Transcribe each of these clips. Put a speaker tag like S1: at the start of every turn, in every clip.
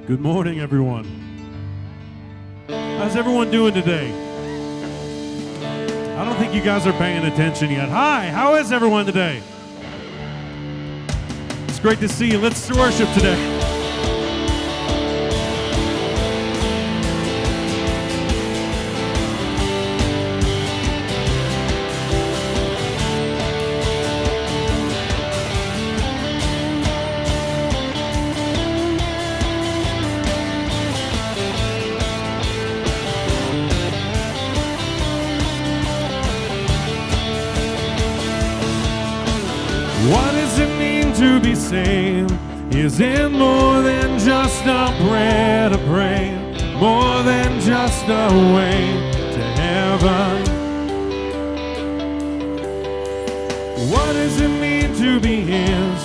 S1: Good morning, everyone. How's everyone doing today? I don't think you guys are paying attention yet. Hi, how is everyone today? It's great to see you. Let's worship today. What does it mean to be saved? Is it more than just a prayer to pray? More than just a way to heaven? What does it mean to be His?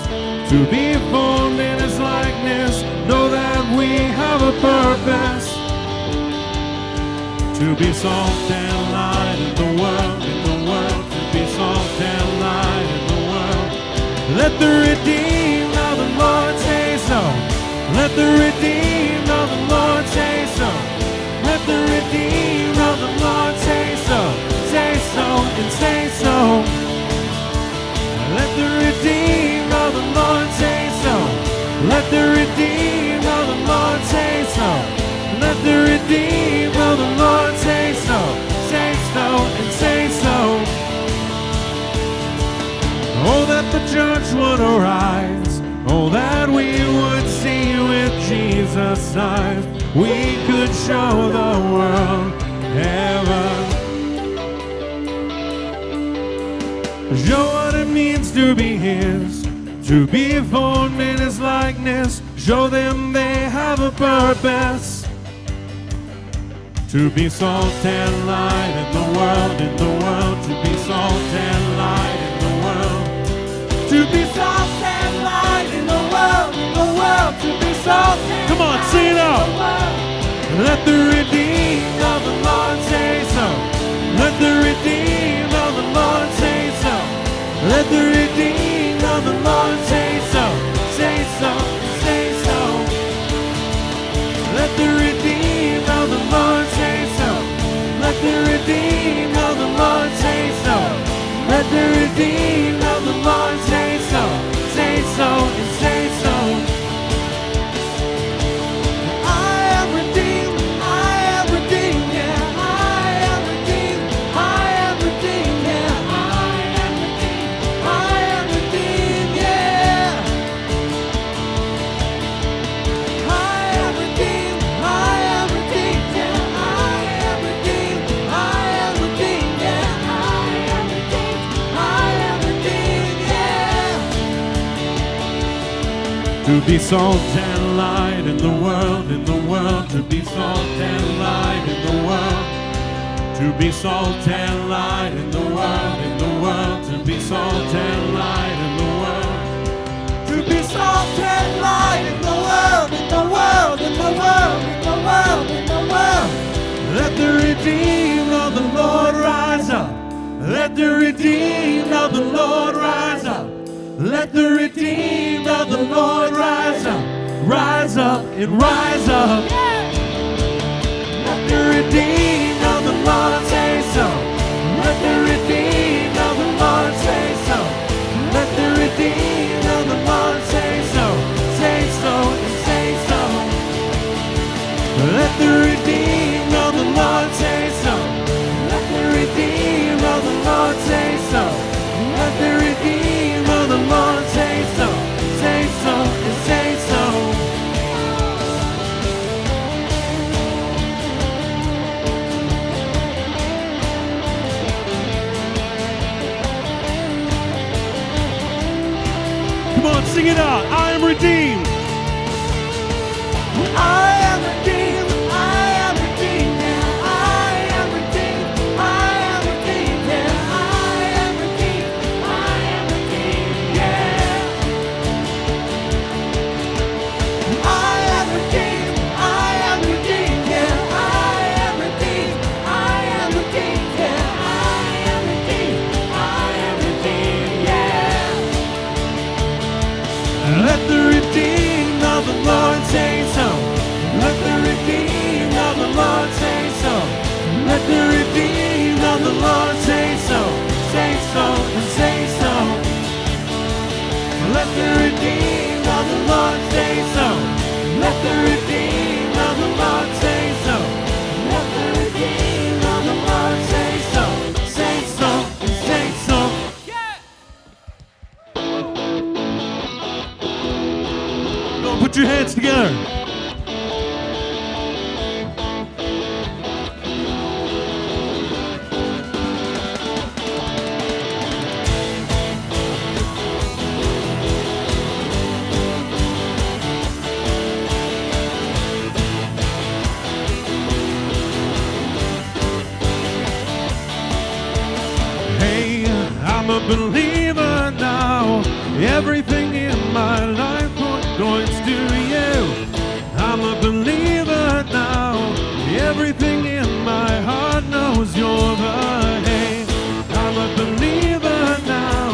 S1: To be formed in His likeness? Know that we have a purpose. To be salt and light in the world, to be salt and light in the world. Let the redeemed of the Lord say so. Let the redeemed of the Lord say so. Let the redeemed of the Lord say so. Say so and say so. Let the redeemed of the Lord say so. Let the redeemed of the Lord say so. Let the redeemed of the Lord say so. Say so and say so. Oh, that the church would arise. Oh, that we would see with Jesus' eyes. We could show the world heaven. Show what it means to be His, to be formed in His likeness. Show them they have a purpose. To be salt and light in the world, to be salt and light in the world. To be salt and light in the world, to be salt and light. Come on, sing it out. Let the redeemed of the Lord say so. Let the redeemed of the Lord say so. Let the redeemed of the Lord say so. Say so, say so. Let the redeemed of the Lord say so. Let the redeemed of the Lord say so. Let the redeemed of the Lord say so. Say so and say so. I am redeemed, yeah. I am redeemed, yeah. I am redeemed, yeah. I am redeemed, yeah. I am redeemed, yeah. I am redeemed, yeah. To be salt and light in the world, to be salt and light in the world. To be salt and light in the world, to be salt and light in the world. To be salt and light in the world, in the world, in the world, in the world, in the world. Let the redeemed of the Lord rise up. Let the redeemed of the Lord rise up. Let the redeemed of the Lord rise up. Rise up and rise up. Let the redeemed of the Lord say so. Let the redeemed of the Lord say so. Let the redeemed of the Lord say so. Say so and say so. Let the redeemed of the Lord say so. Let the redeemed of the Lord say so. Let the redeemed of the Lord say so. Say so and say so. Come on, sing it out. I am redeemed. I am redeemed. I am redeemed. Yeah. I am redeemed. I am redeemed. Yeah. I am redeemed. I am redeemed. Yeah. I am redeemed. I am redeemed. Yeah. I am redeemed. I am redeemed. Yeah. I am redeemed. I am redeemed. Yeah. Let the redeemed say so. Let the redeemed of the Lord say so. Let the redeemed of the Lord say so. Say so, say so. Yeah. Go put your hands together. I'm a believer now. Everything in my life points to you. I'm a believer now. Everything in my heart knows you're the hay. I'm a believer now.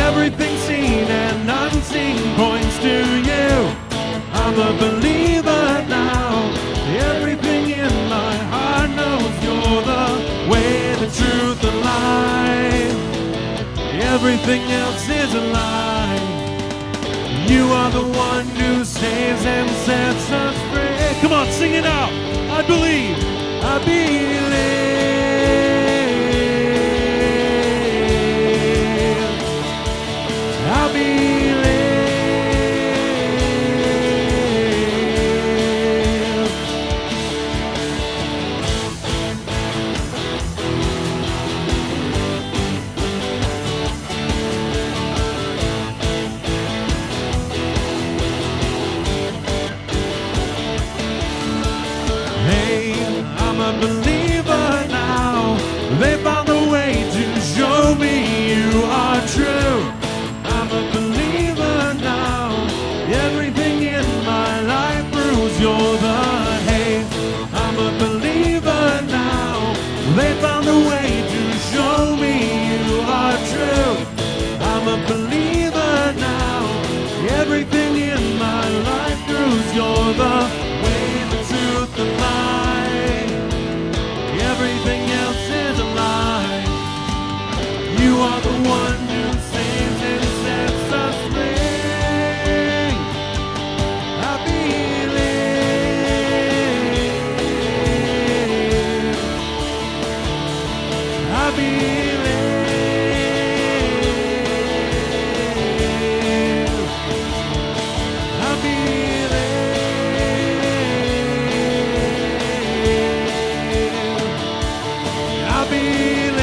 S1: Everything seen and unseen points to you. I'm a believer now. Everything in my heart knows you're the way, the truth, the life. Everything else is a lie. You are the one who saves and sets us free. Come on, sing it out. I believe, I believe, I believe. I'm a believer now. They found a way to show me you are true. I'm a believer now. Everything in my life proves you're the hay. I'm a believer now. They found a way to show me you are true. I'm a believer now. Everything in my life proves you're the way, the truth, the life. Everything else is a lie. You are the one who saves and sets us free. I believe. I believe. I believe. I believe.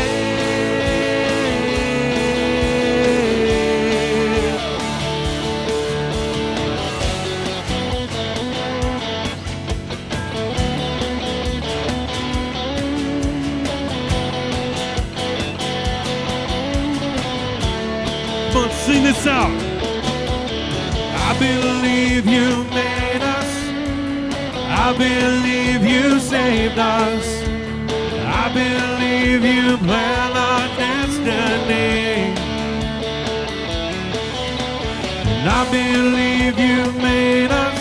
S1: Let's sing this out. I believe you made us. I believe you saved us. I believe you planned our destiny. And I believe you made us.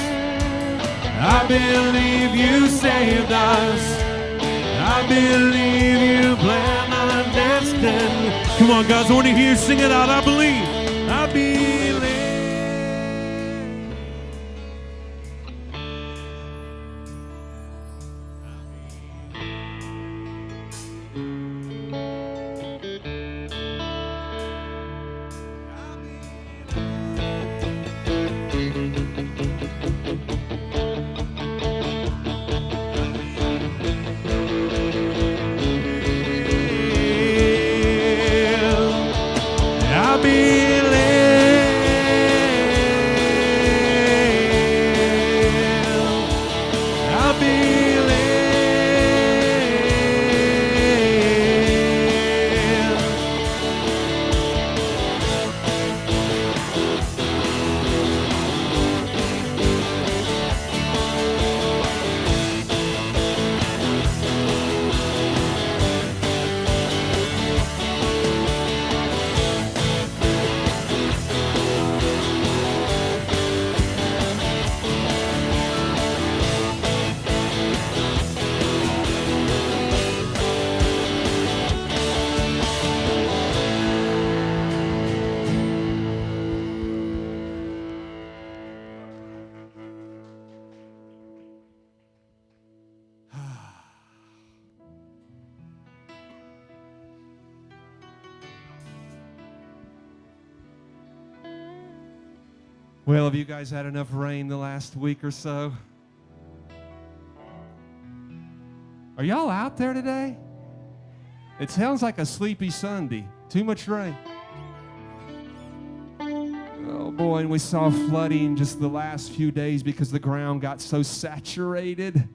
S1: I believe you saved us. I believe you planned our destiny. Come on, guys, I want to hear you sing it out. I believe. I believe. I believe.
S2: Well, have you guys had enough rain the last week or so? Are y'all out there today? It sounds like a sleepy Sunday. Too much rain. Oh boy, and we saw flooding just the last few days because the ground got so saturated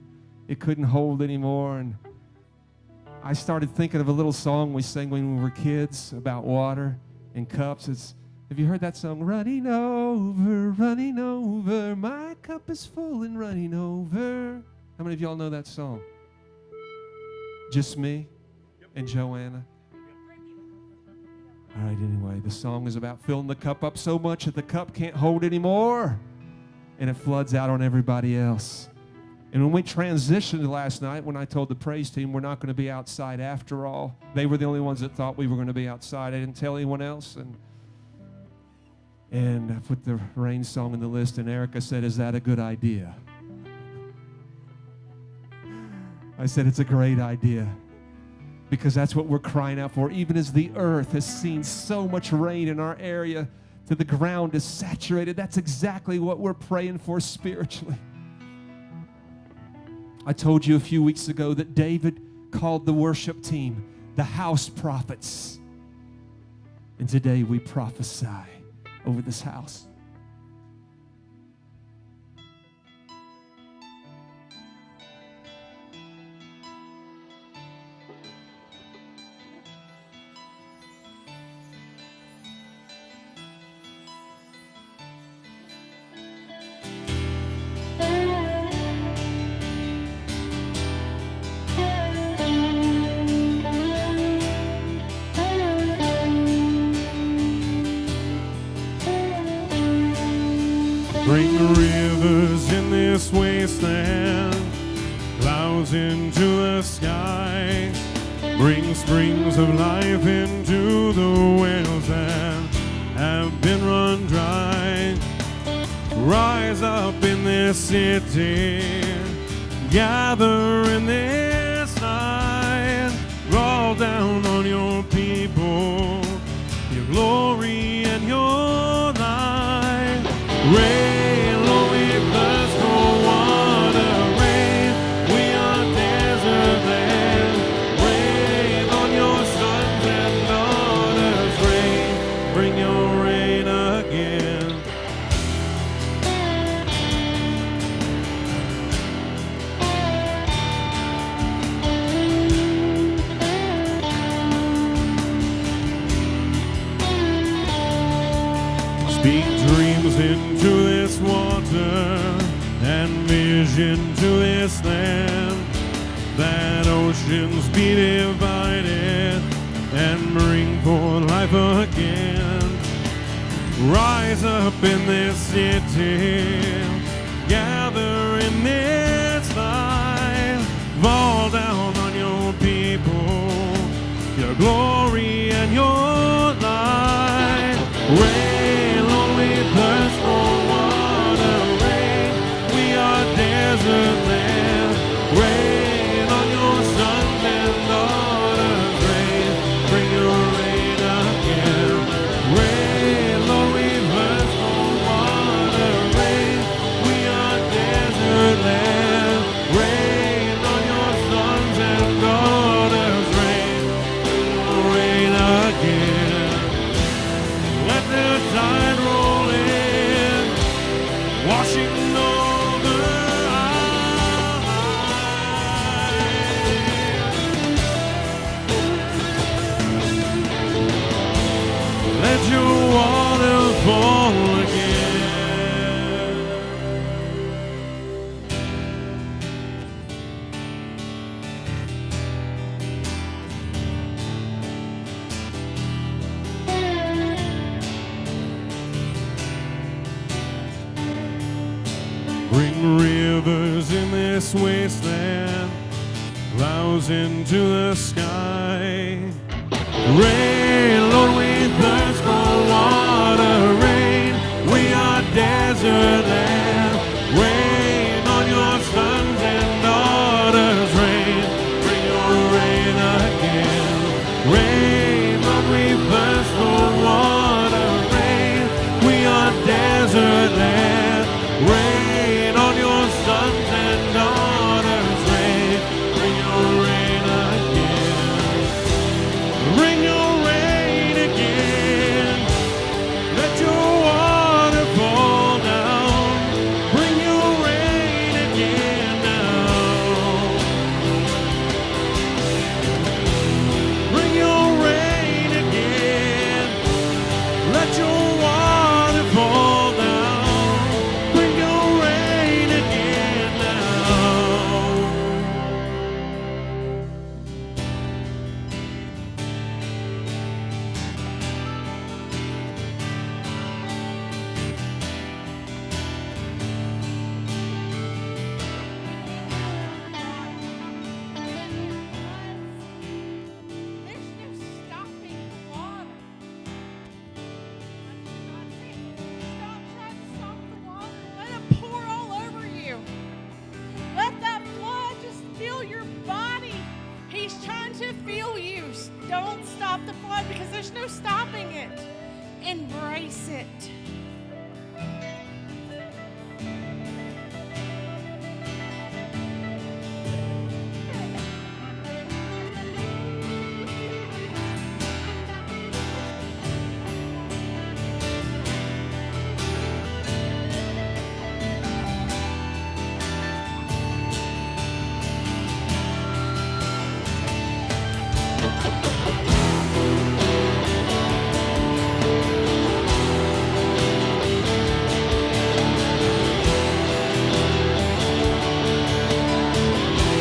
S2: it couldn't hold anymore. And I started thinking of a little song we sang when we were kids about water and cups. Have you heard that song? Running over, my cup is full and running over. How many of y'all know that song? Just me and Joanna. All right, anyway, the song is about filling the cup up so much that the cup can't hold anymore, and it floods out on everybody else. And when we transitioned last night, when I told the praise team we're not going to be outside after all, they were the only ones that thought we were going to be outside. I didn't tell anyone else, and I put the rain song in the list, and Erica said, "Is that a good idea?" I said, "It's a great idea." Because that's what we're crying out for. Even as the earth has seen so much rain in our area till the ground is saturated, that's exactly what we're praying for spiritually. I told you a few weeks ago that David called the worship team the house prophets. And today we prophesy over this house.
S1: Bring rivers in this wasteland, clouds into the sky. Bring springs of life into the wells that have been run dry. Rise up in this city, gather in this night. Roll down on your people, your glory and your light. Rain, Lord, we thirst for water. Rain, we are desert land. Rain on your sons and daughters. Rain, bring your rain again. Speak dreams into this water and vision to this land, that oceans be divided and bring forth life again. Rise up in this city, gather in this light. Fall down on your people, your glory and your light. Rain, Lord, we thirst for water. Rain, we are desert land. Rain on your sons and daughters. Rain, bring your rain again. Rain, Lord, we thirst for water. Rain, we are desert land. Rain on your sons and daughters. Rain, bring your rain again. Let the tide roll in, washing over our lives. Let your water fall again. Bring rivers in this wasteland, clouds into the sky. Rain, Lord, we thirst for water. Rain, we are desert land. Rain on your sons and daughters. Rain, bring your rain again. Rain, Lord, we thirst for water. Rain, we are desert land.
S3: Don't stop the flood because there's no stopping it. Embrace it.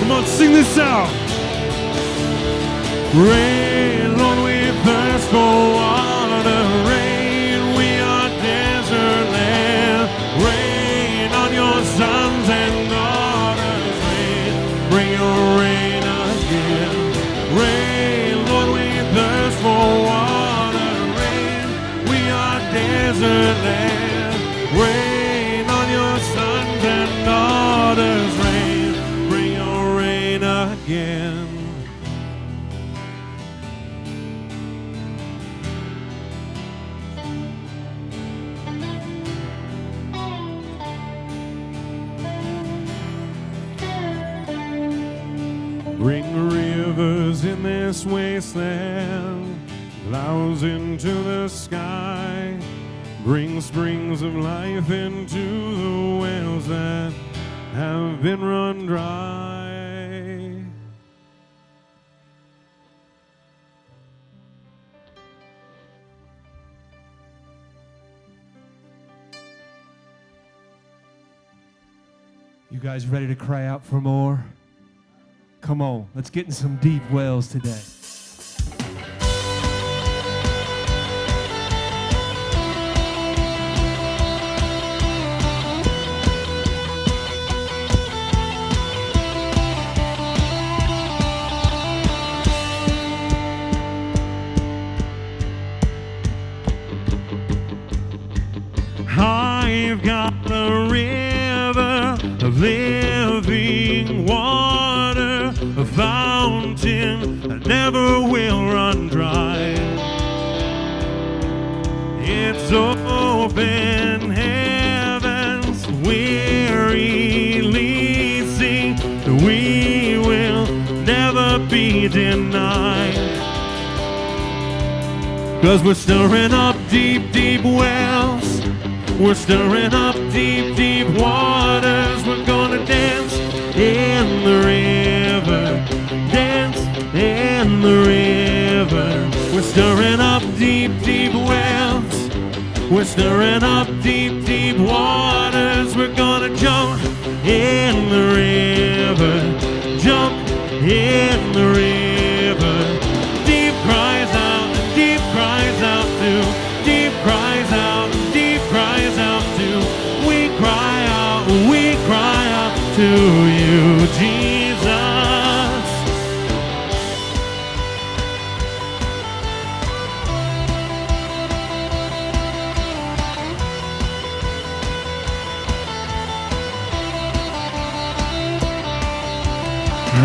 S1: Come on, sing this out. Rain, Lord, we thirst for water. Rain, we are desert land. Rain on your sons and daughters. Rain, bring your rain again. Rain, Lord, we thirst for water. Rain, we are desert land. Rain on your sons and daughters. Rain, bring your rain again. Bring rivers in this wasteland, clouds into the sky. Bring springs of life into the wells that have been run dry.
S2: You guys ready to cry out for more? Come on, let's get in some deep wells today.
S1: I've got a river of living water, a fountain that never will run dry. It's open heavens we're releasing, we will never be denied. 'Cause we're stirring up deep, deep wells. We're stirring up deep, deep waters. We're gonna dance in the river. Dance in the river. We're stirring up deep, deep wells. We're stirring up deep, deep waters. We're gonna jump in the river. Jump in the river. Deep cries out, deep cries out too. Deep cries out, deep cries out too. We cry out to you, Jesus.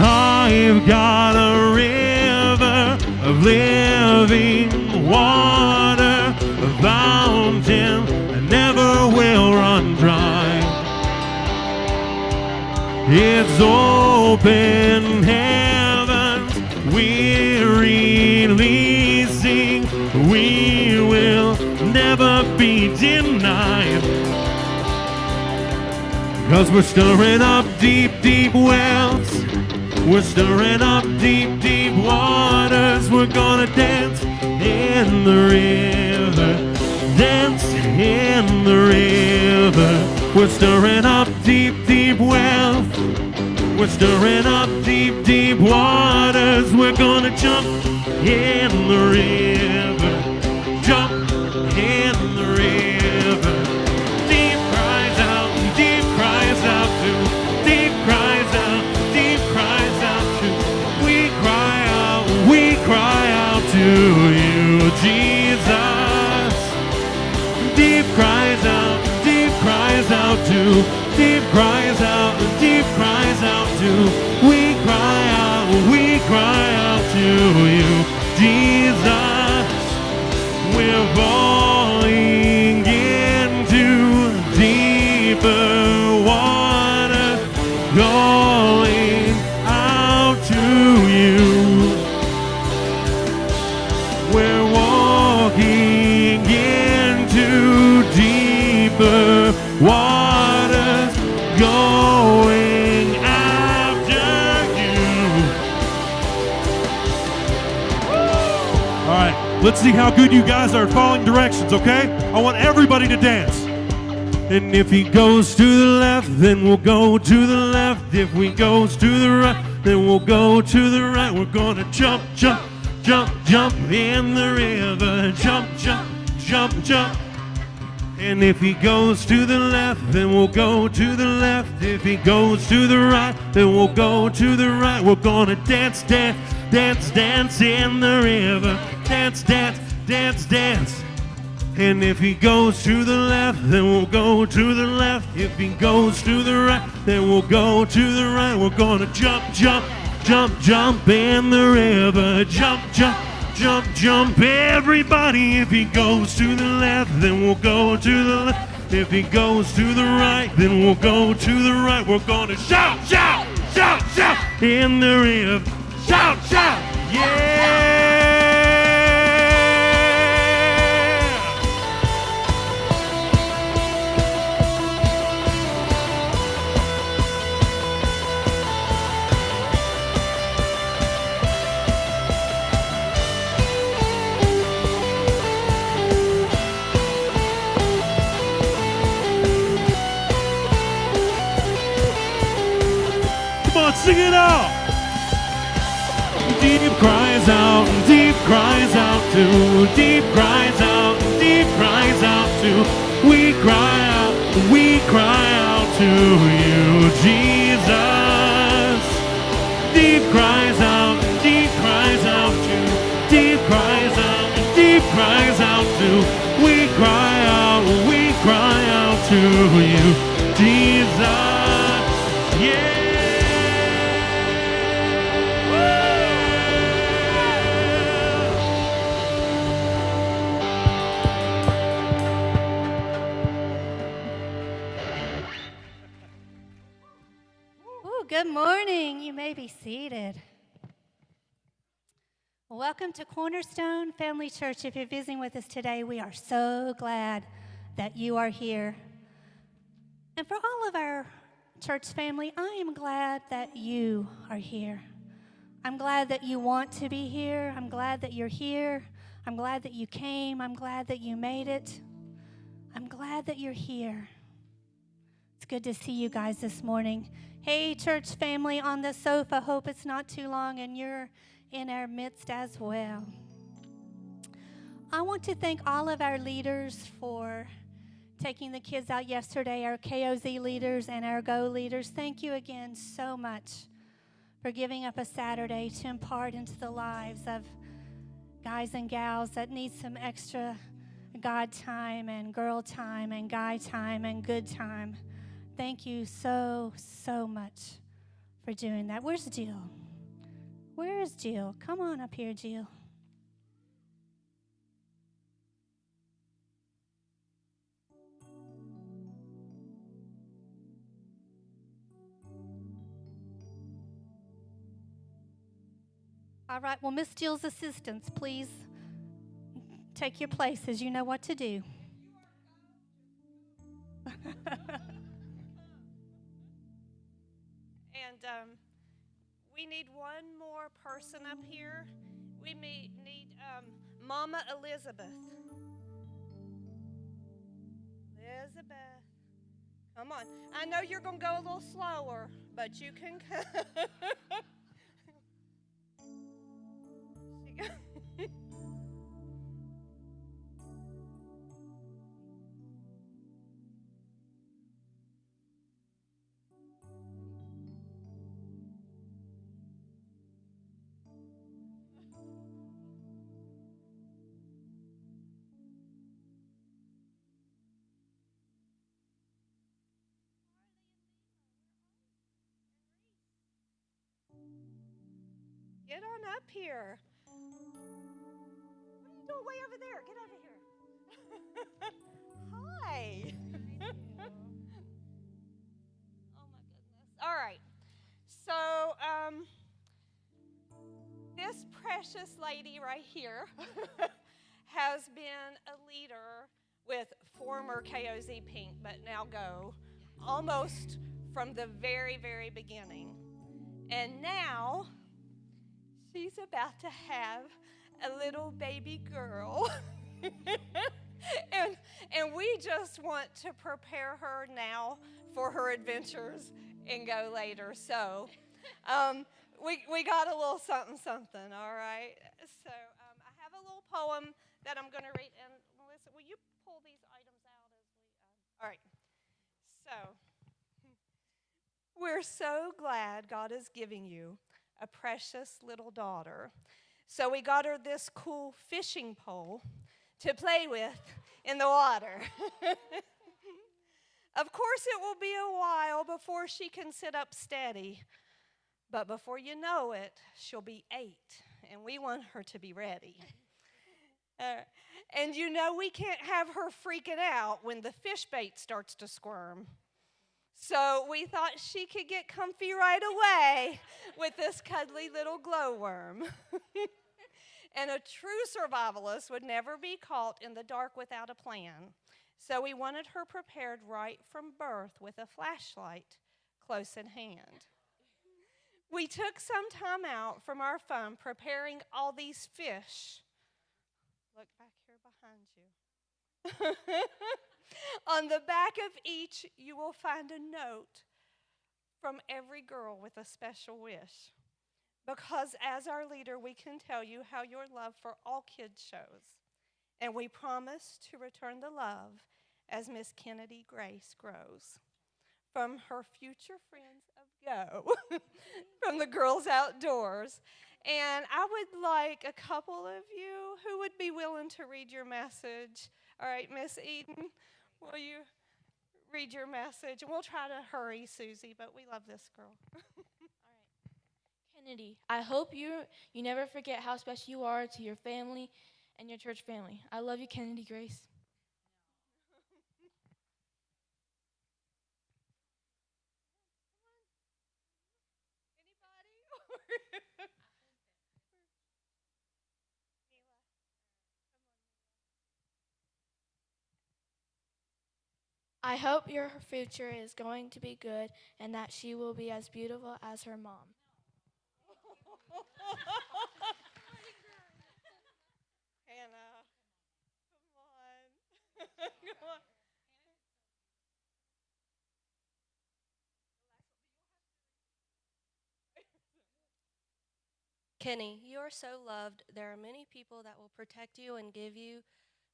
S1: I've got a river of living water, a fountain that never will run dry. It's open heavens we're releasing, we will never be denied. 'Cause we're stirring up deep, deep wells. We're stirring up deep, deep waters. We're gonna dance in the river. Dance in the river. We're stirring up deep, deep wells. We're stirring up deep, deep waters. We're gonna jump in the river. Jump in the river. Deep cries out too. Deep cries out, deep cries out too. We cry out to you, Jesus. Deep cries out too. Deep cries out, deep cries out too. We cry out to you, Jesus. Let's see how good you guys are at following directions, okay? I want everybody to dance. And if he goes to the left, then we'll go to the left. If he goes to the right, then we'll go to the right. We're gonna jump, jump, jump, jump in the river. Jump, jump, jump, jump. And if he goes to the left, then we'll go to the left. If he goes to the right, then we'll go to the right. We're gonna dance, dance, dance, dance in the river. Dance, dance, dance, dance. And if he goes to the left, then we'll go to the left. If he goes to the right, then we'll go to the right. We're gonna jump, jump, jump, jump in the river. Jump, jump, jump, jump, everybody. If he goes to the left, then we'll go to the left. If he goes to the right, then we'll go to the right. We're gonna shout, shout, shout, shout in the river. Shout, shout, yeah! Sing it out. Deep cries out, deep cries out too. Deep cries out, deep cries out too. We cry out to you, Jesus. Deep cries out too. Deep cries out too. We cry out to you, Jesus. Yeah.
S4: Good morning. You may be seated. Welcome to Cornerstone Family Church. If you're visiting with us today, we are so glad that you are here. And for all of our church family, I am glad that you are here. I'm glad that you want to be here. I'm glad that you're here. I'm glad that you came. I'm glad that you made it. I'm glad that you're here. It's good to see you guys this morning. Hey, church family on the sofa, hope it's not too long and you're in our midst as well. I want to thank all of our leaders for taking the kids out yesterday, our KOZ leaders and our GO leaders. Thank you again so much for giving up a Saturday to impart into the lives of guys and gals that need some extra God time and girl time and guy time and good time. Thank you so, so much for doing that. Where's Jill? Where is Jill? Come on up here, Jill. All right, well, Miss Jill's assistants, please take your places. You know what to do.
S3: And we need one more person up here. We need Mama Elizabeth. Elizabeth, come on. I know you're going to go a little slower, but you can come. Get on up here. What are you doing way over there? Get over here. Hi. Oh my goodness. All right. So this precious lady right here has been a leader with former KOZ Pink, but now GO, almost from the very, very beginning. And now she's about to have a little baby girl. and we just want to prepare her now for her adventures and go later. So we got a little something, all right? So I have a little poem that I'm going to read. And Melissa, will you pull these items out as we... all right. So, we're so glad God is giving you a precious little daughter. So we got her this cool fishing pole to play with in the water. Of course, it will be a while before she can sit up steady. But before you know it, she'll be 8, and we want her to be ready. And you know we can't have her freaking out when the fish bait starts to squirm. So we thought she could get comfy right away with this cuddly little glowworm. And a true survivalist would never be caught in the dark without a plan. So we wanted her prepared right from birth with a flashlight close at hand. We took some time out from our fun preparing all these fish. Look back here behind you. On the back of each, you will find a note from every girl with a special wish. Because as our leader, we can tell you how your love for all kids shows. And we promise to return the love as Miss Kennedy Grace grows. From her future friends of Go, from the girls outdoors. And I would like a couple of you who would be willing to read your message. All right, Miss Eden, will you read your message? And we'll try to hurry, Susie, but we love this girl.
S5: All right. Kennedy, I hope you never forget how special you are to your family and your church family. I love you, Kennedy Grace. I hope your future is going to be good and that she will be as beautiful as her mom.
S3: Hannah, come on. Come on.
S6: Kenny, you are so loved. There are many people that will protect you and give you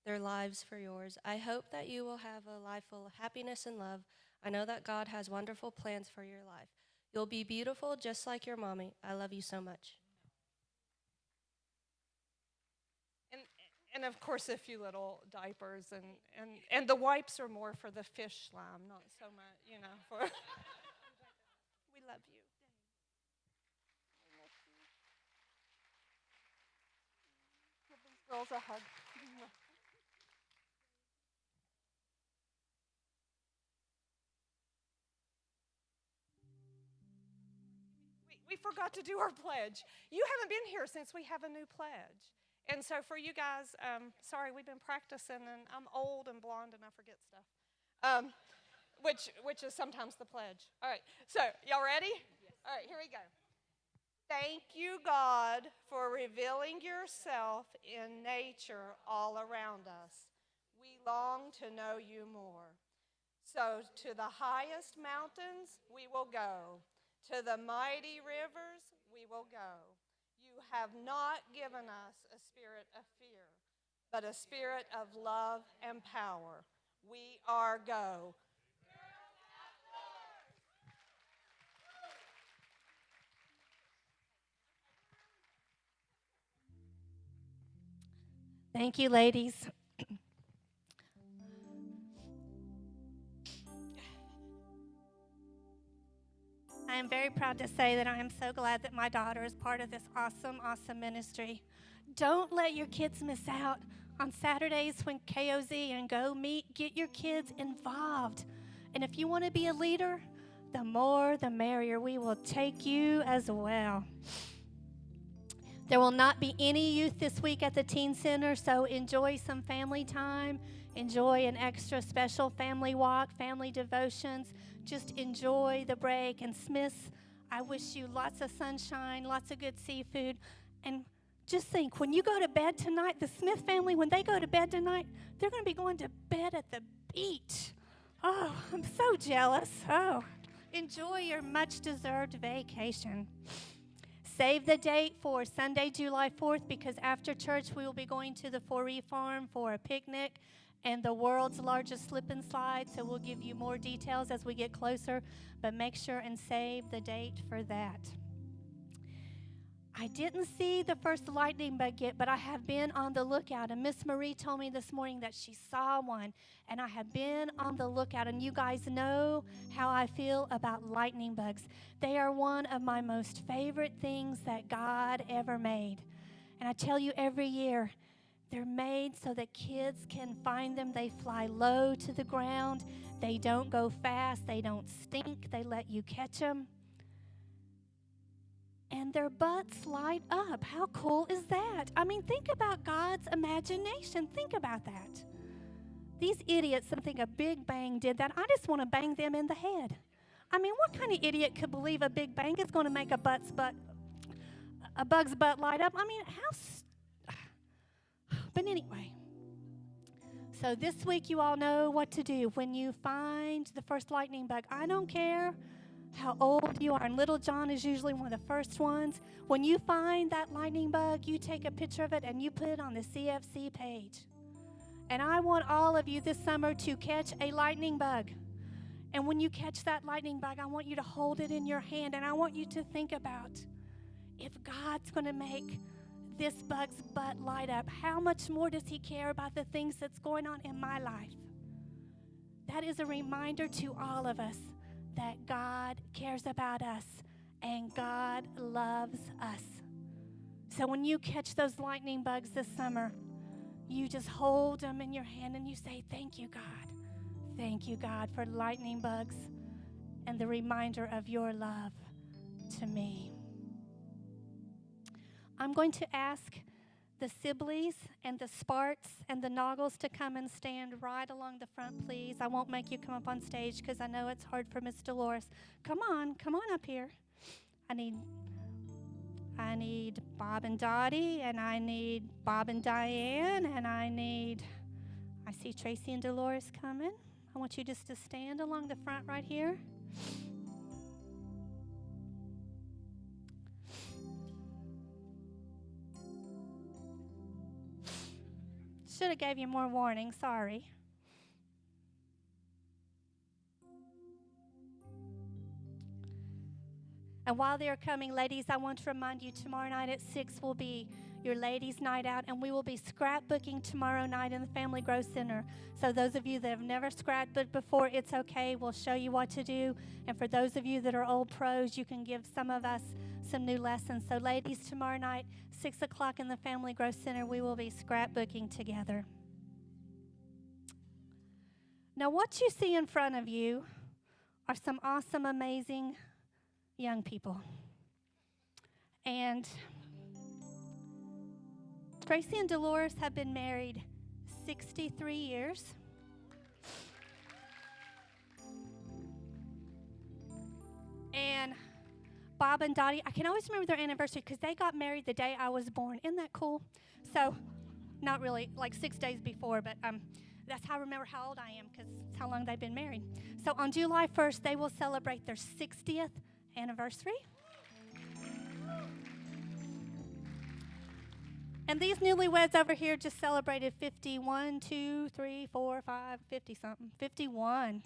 S6: their lives for yours. I hope that you will have a life full of happiness and love. I know that God has wonderful plans for your life. You'll be beautiful just like your mommy. I love you so much.
S3: And of course, a few little diapers, and the wipes are more for the fish slime, not so much, for... We love you. Give these girls a hug. We forgot to do our pledge. You haven't been here since we have a new pledge. And so for you guys, sorry, we've been practicing, and I'm old and blonde, and I forget stuff, which is sometimes the pledge. All right, so y'all ready? Yes. All right, here we go. Thank you, God, for revealing yourself in nature all around us. We long to know you more. So to the highest mountains we will go. To the mighty rivers we will go. You have not given us a spirit of fear, but a spirit of love and power. We are Go.
S4: Thank you, ladies. I am very proud to say that I am so glad that my daughter is part of this awesome, awesome ministry. Don't let your kids miss out on Saturdays when KOZ and Go meet. Get your kids involved. And if you want to be a leader, the more the merrier. We will take you as well. There will not be any youth this week at the Teen Center, so enjoy some family time. Enjoy an extra special family walk, family devotions. Just enjoy the break. And Smiths, I wish you lots of sunshine, lots of good seafood, and Just think, when you go to bed tonight, the Smith family, when they go to bed tonight, they're going to be going to bed at the beach. Oh, I'm so jealous. Oh, enjoy your much-deserved vacation. Save the date for Sunday, July 4th, because after church, we will be going to the Foree Farm for a picnic and the world's largest slip and slide. So we'll give you more details as we get closer, but make sure and save the date for that. I didn't see the first lightning bug yet, but I have been on the lookout. And Miss Marie told me this morning that she saw one, and I have been on the lookout. And you guys know how I feel about lightning bugs. They are one of my most favorite things that God ever made. And I tell you, every year, they're made so that kids can find them. They fly low to the ground. They don't go fast. They don't stink. They let you catch them. And their butts light up. How cool is that? I mean, think about God's imagination. Think about that. These idiots that think a Big Bang did that, I just want to bang them in the head. I mean, what kind of idiot could believe a Big Bang is going to make a bug's butt light up? I mean, but anyway. So this week you all know what to do. When you find the first lightning bug, I don't care how old you are, and little John is usually one of the first ones. When you find that lightning bug, you take a picture of it and you put it on the CFC page. And I want all of you this summer to catch a lightning bug. And when you catch that lightning bug, I want you to hold it in your hand, and I want you to think about, if God's going to make this bug's butt light up, how much more does he care about the things that's going on in my life? That is a reminder to all of us that God cares about us and God loves us. So when you catch those lightning bugs this summer, you just hold them in your hand and you say, thank you, God. Thank you, God, for lightning bugs and the reminder of your love to me. I'm going to ask the Sibleys and the Sparks and the Noggles to come and stand right along the front, please. I won't make you come up on stage because I know it's hard for Miss Dolores. Come on up here. I need Bob and Dottie, and I need Bob and Diane, and I see Tracy and Dolores coming. I want you just to stand along the front right here. Should have gave you more warning, sorry. And while they're coming, ladies, I want to remind you, tomorrow night at 6 will be your ladies' night out, and we will be scrapbooking tomorrow night in the Family Growth Center. So those of you that have never scrapbooked before, it's okay. We'll show you what to do. And for those of you that are old pros, you can give some of us some new lessons. So ladies, tomorrow night, 6 o'clock in the Family Growth Center, we will be scrapbooking together. Now, what you see in front of you are some awesome, amazing young people. And Tracy and Dolores have been married 63 years. And Bob and Dottie, I can always remember their anniversary because they got married the day I was born. Isn't that cool? So, not really, like 6 days before, but that's how I remember how old I am because it's how long they've been married. So on July 1st, they will celebrate their 60th anniversary. And these newlyweds over here just celebrated 51, 2, 3, 4, 5, 50 something, 51.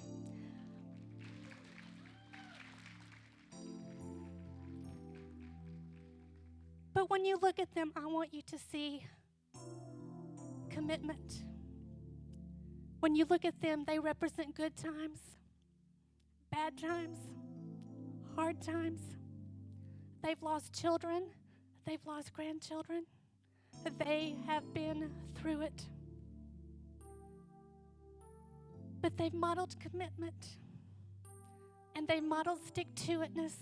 S4: But when you look at them, I want you to see commitment. When you look at them, they represent good times, bad times, hard times. They've lost children. They've lost grandchildren. They have been through it. But they've modeled commitment. And they've modeled stick-to-itness.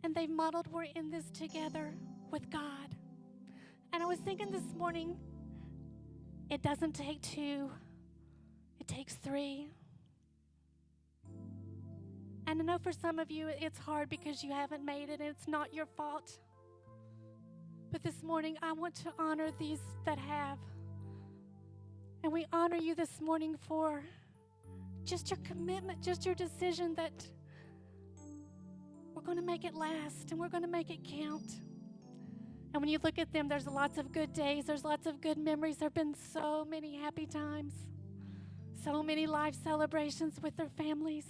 S4: And they've modeled we're in this together with God. And I was thinking this morning, it doesn't take 2, it takes 3. And I know for some of you it's hard because you haven't made it and it's not your fault. But this morning, I want to honor these that have. And we honor you this morning for just your commitment, just your decision that we're going to make it last and we're going to make it count. And when you look at them, there's lots of good days. There's lots of good memories. There have been so many happy times, so many life celebrations with their families.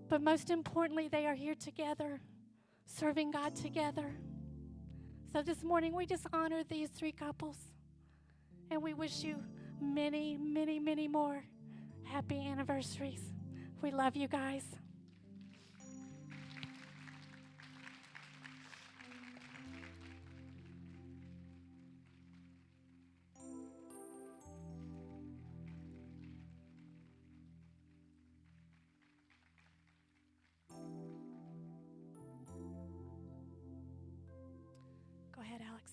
S4: But most importantly, they are here together, serving God together. So this morning, we just honor these three couples. And we wish you many, many, many more happy anniversaries. We love you guys. Go ahead, Alex.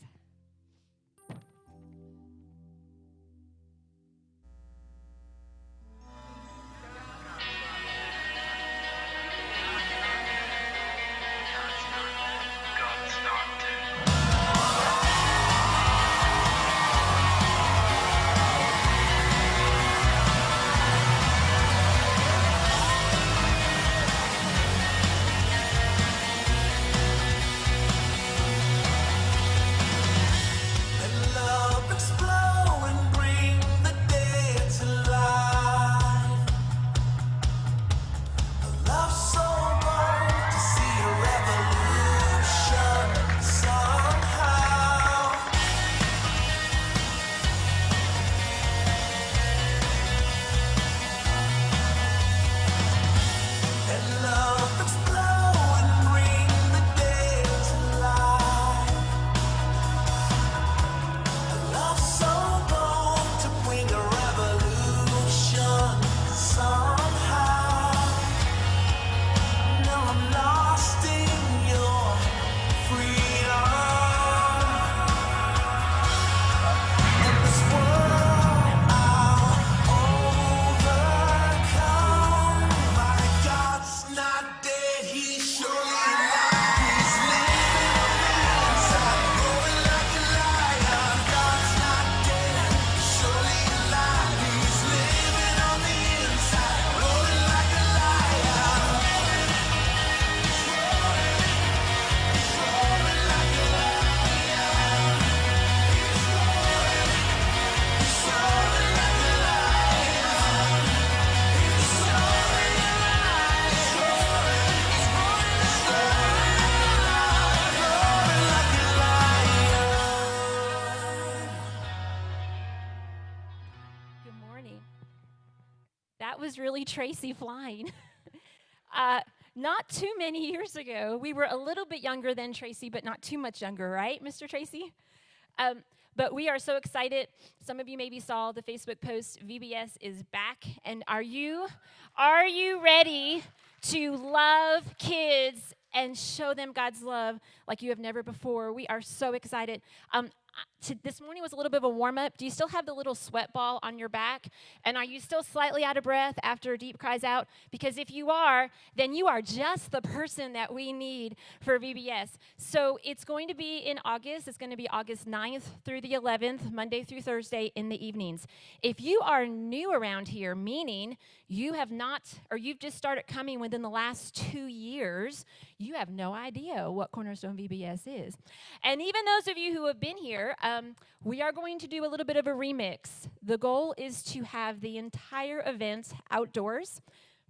S7: That was really Tracy flying. Not too many years ago, we were a little bit younger than Tracy, but not too much younger, right, Mr. Tracy? But we are so excited. Some of you maybe saw the Facebook post, VBS is back. And are you ready to love kids and show them God's love like you have never before? We are so excited. This morning was a little bit of a warm-up. Do you still have the little sweat ball on your back? And are you still slightly out of breath after Deep cries out? Because if you are, then you are just the person that we need for VBS. So it's going to be in August. It's going to be August 9th through the 11th, Monday through Thursday in the evenings. If you are new around here, meaning you have not, or you've just started coming within the last 2 years, you have no idea what Cornerstone VBS is. And even those of you who have been here, we are going to do a little bit of a remix. The goal is to have the entire event outdoors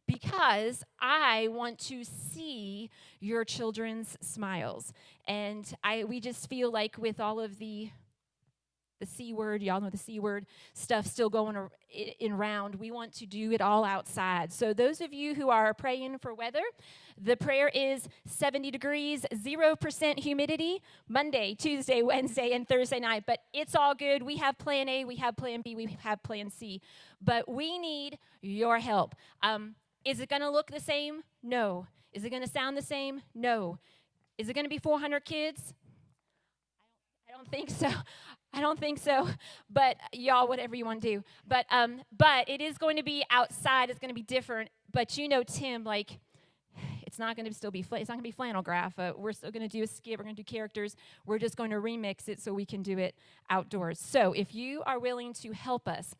S7: because I want to see your children's smiles. And we just feel like with all of the C word, y'all know the C word stuff still going in round, we want to do it all outside. So those of you who are praying for weather, the prayer is 70 degrees, 0% humidity, Monday, Tuesday, Wednesday, and Thursday night. But it's all good. We have plan A, we have plan B, we have plan C. But we need your help. Is it going to look the same? No. Is it going to sound the same? No. Is it going to be 400 kids? I don't think so. I don't think so, but y'all, whatever you want to do. But it is going to be outside. It's going to be different. But you know, Tim, It's not going to still be it's not going to be flannel graph. We're still going to do a skit. We're going to do characters. We're just going to remix it so we can do it outdoors. So if you are willing to help us,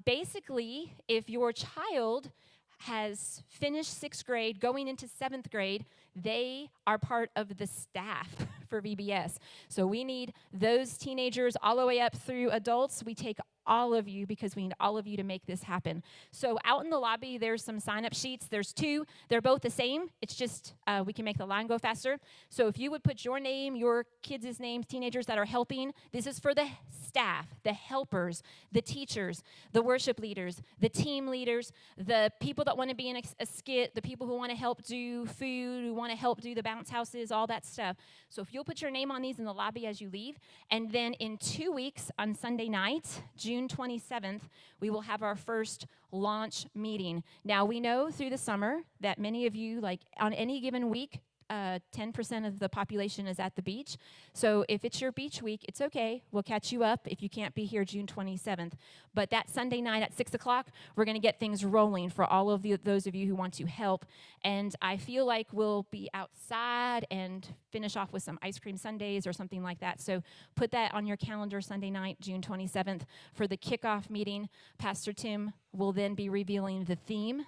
S7: basically, if your child has finished 6th grade, going into 7th grade, they are part of the staff for VBS. So we need those teenagers all the way up through adults. We take all of you because we need all of you to make this happen. So out in the lobby, there's some sign-up sheets. There's 2. They're both the same. It's just we can make the line go faster. So if you would put your name, your kids' names, teenagers that are helping, this is for the staff, the helpers, the teachers, the worship leaders, the team leaders, the people that want to be in a skit, the people who want to help do food, who want to help do the bounce houses, all that stuff. So if you'll put your name on these in the lobby as you leave, and then in 2 weeks on Sunday night, June 27th, we will have our first launch meeting. Now, we know through the summer that many of you, like on any given week, 10% of the population is at the beach. So if it's your beach week, it's okay. We'll catch you up if you can't be here June 27th. But that Sunday night at 6 o'clock, we're going to get things rolling for all of those of you who want to help. And I feel like we'll be outside and finish off with some ice cream sundaes or something like that. So put that on your calendar, Sunday night, June 27th, for the kickoff meeting. Pastor Tim will then be revealing the theme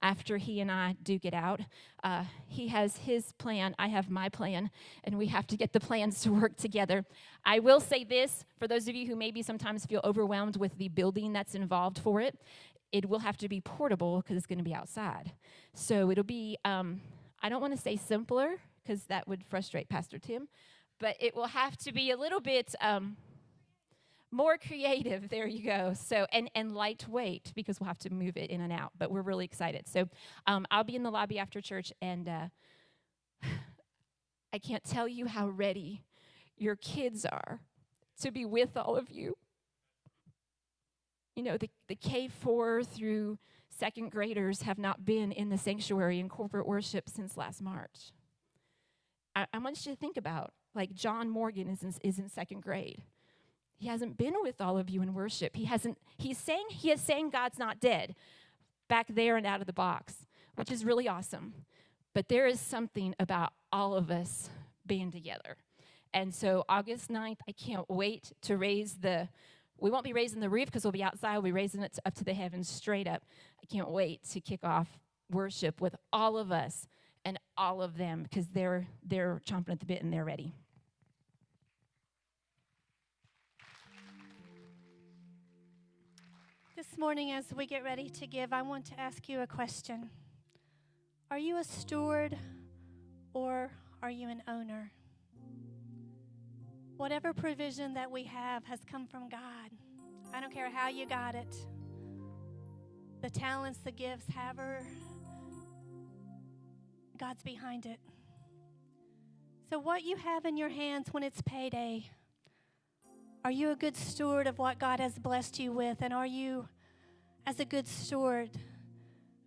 S7: after he and I duke it out. He has his plan, I have my plan, and we have to get the plans to work together. I will say this, for those of you who maybe sometimes feel overwhelmed with the building that's involved for it, it will have to be portable because it's going to be outside. So it'll be, I don't want to say simpler because that would frustrate Pastor Tim, but it will have to be a little bit more creative, there you go. So, and lightweight, because we'll have to move it in and out, but we're really excited. So I'll be in the lobby after church, and I can't tell you how ready your kids are to be with all of you. You know, the K4 through 2nd graders have not been in the sanctuary in corporate worship since last March. I want you to think about, like, John Morgan is in 2nd grade. He hasn't been with all of you in worship. He is saying God's not dead back there and out of the box, which is really awesome. But there is something about all of us being together. And so August 9th, I can't wait to we won't be raising the roof because we'll be outside. We'll be raising it up to the heavens straight up. I can't wait to kick off worship with all of us and all of them because they're chomping at the bit and they're ready.
S4: This morning, as we get ready to give, I want to ask you a question. Are you a steward or are you an owner? Whatever provision that we have has come from God. I don't care how you got it. The talents, the gifts, however, God's behind it. So what you have in your hands when it's payday, are you a good steward of what God has blessed you with? And are you, as a good steward,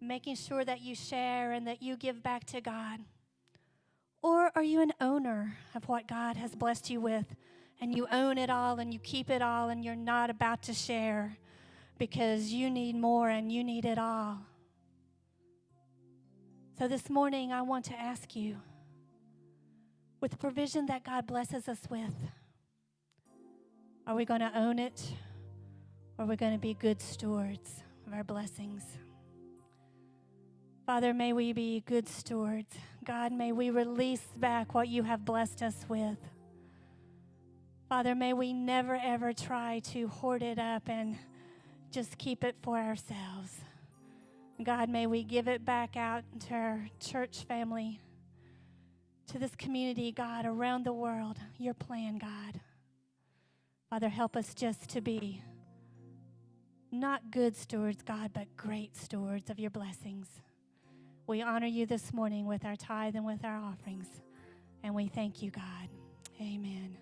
S4: making sure that you share and that you give back to God? Or are you an owner of what God has blessed you with, and you own it all and you keep it all and you're not about to share because you need more and you need it all? So this morning I want to ask you, with the provision that God blesses us with, are we going to own it, or are we going to be good stewards of our blessings? Father, may we be good stewards. God, may we release back what you have blessed us with. Father, may we never, ever try to hoard it up and just keep it for ourselves. God, may we give it back out to our church family, to this community, God, around the world, your plan, God. Father, help us just to be not good stewards, God, but great stewards of your blessings. We honor you this morning with our tithe and with our offerings, and we thank you, God. Amen.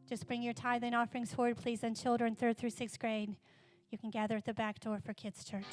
S4: Just bring your tithe and offerings forward, please, and children 3rd through 6th grade. You can gather at the back door for Kids Church.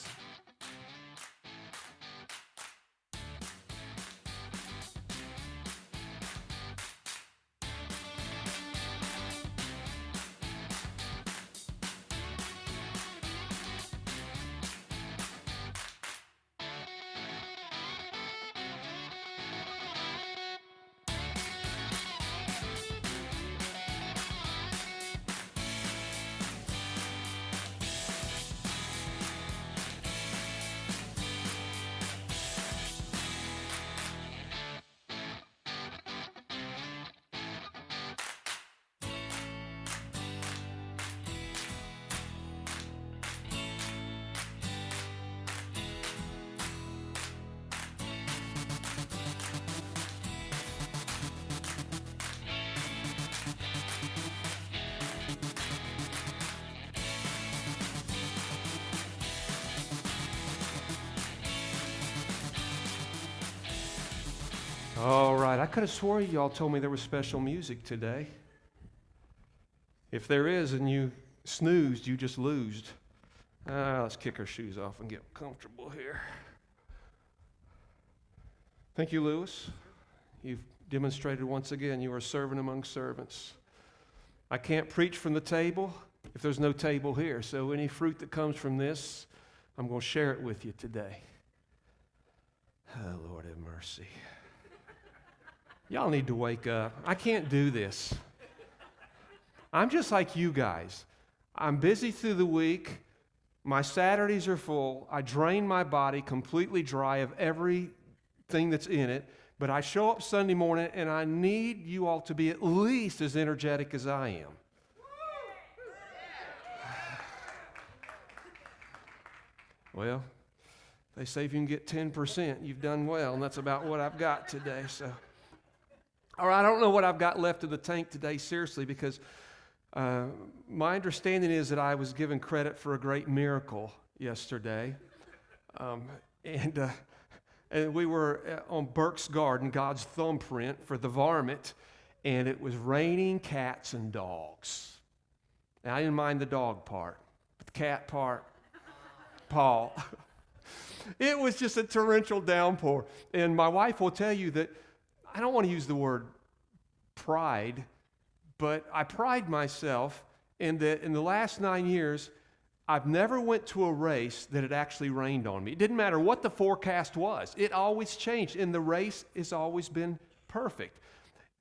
S2: All right, I could have sworn y'all told me there was special music today. If there is and you snoozed, you just losed. Let's kick our shoes off and get comfortable here. Thank you, Lewis. You've demonstrated once again you are a servant among servants. I can't preach from the table if there's no table here, so any fruit that comes from this, I'm going to share it with you today. Oh, Lord have mercy. Y'all need to wake up. I can't do this. I'm just like you guys. I'm busy through the week. My Saturdays are full. I drain my body completely dry of everything that's in it. But I show up Sunday morning, and I need you all to be at least as energetic as I am. Well, they say if you can get 10%, you've done well, and that's about what I've got today. So, all right, I don't know what I've got left in the tank today, seriously, because my understanding is that I was given credit for a great miracle yesterday. And we were on Burke's Garden, God's thumbprint for the varmint, and it was raining cats and dogs. And I didn't mind the dog part, but the cat part, Paul. It was just a torrential downpour. And my wife will tell you that I don't want to use the word pride, but I pride myself in that in the last 9 years, I've never went to a race that it actually rained on me. It didn't matter what the forecast was. It always changed, and the race has always been perfect.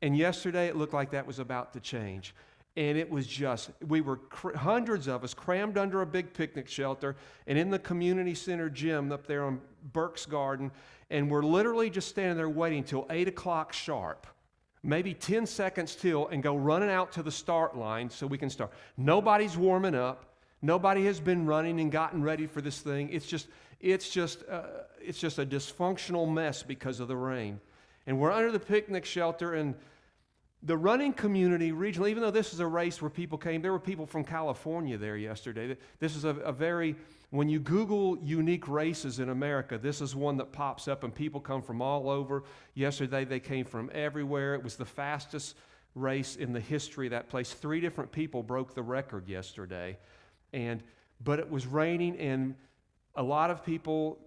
S2: And yesterday, it looked like that was about to change. And it was just, we were hundreds of us crammed under a big picnic shelter and in the community center gym up there on Burke's Garden, and we're literally just standing there waiting till 8 o'clock sharp, maybe 10 seconds till, and go running out to the start line so we can start. Nobody's warming up. Nobody has been running and gotten ready for this thing. It's just a dysfunctional mess because of the rain. And we're under the picnic shelter, and the running community regionally, even though this is a race where people came, there were people from California there yesterday. This is a very, when you Google unique races in America, this is one that pops up, and people come from all over. Yesterday, they came from everywhere. It was the fastest race in the history of that place. 3 different people broke the record yesterday. But it was raining, and a lot of people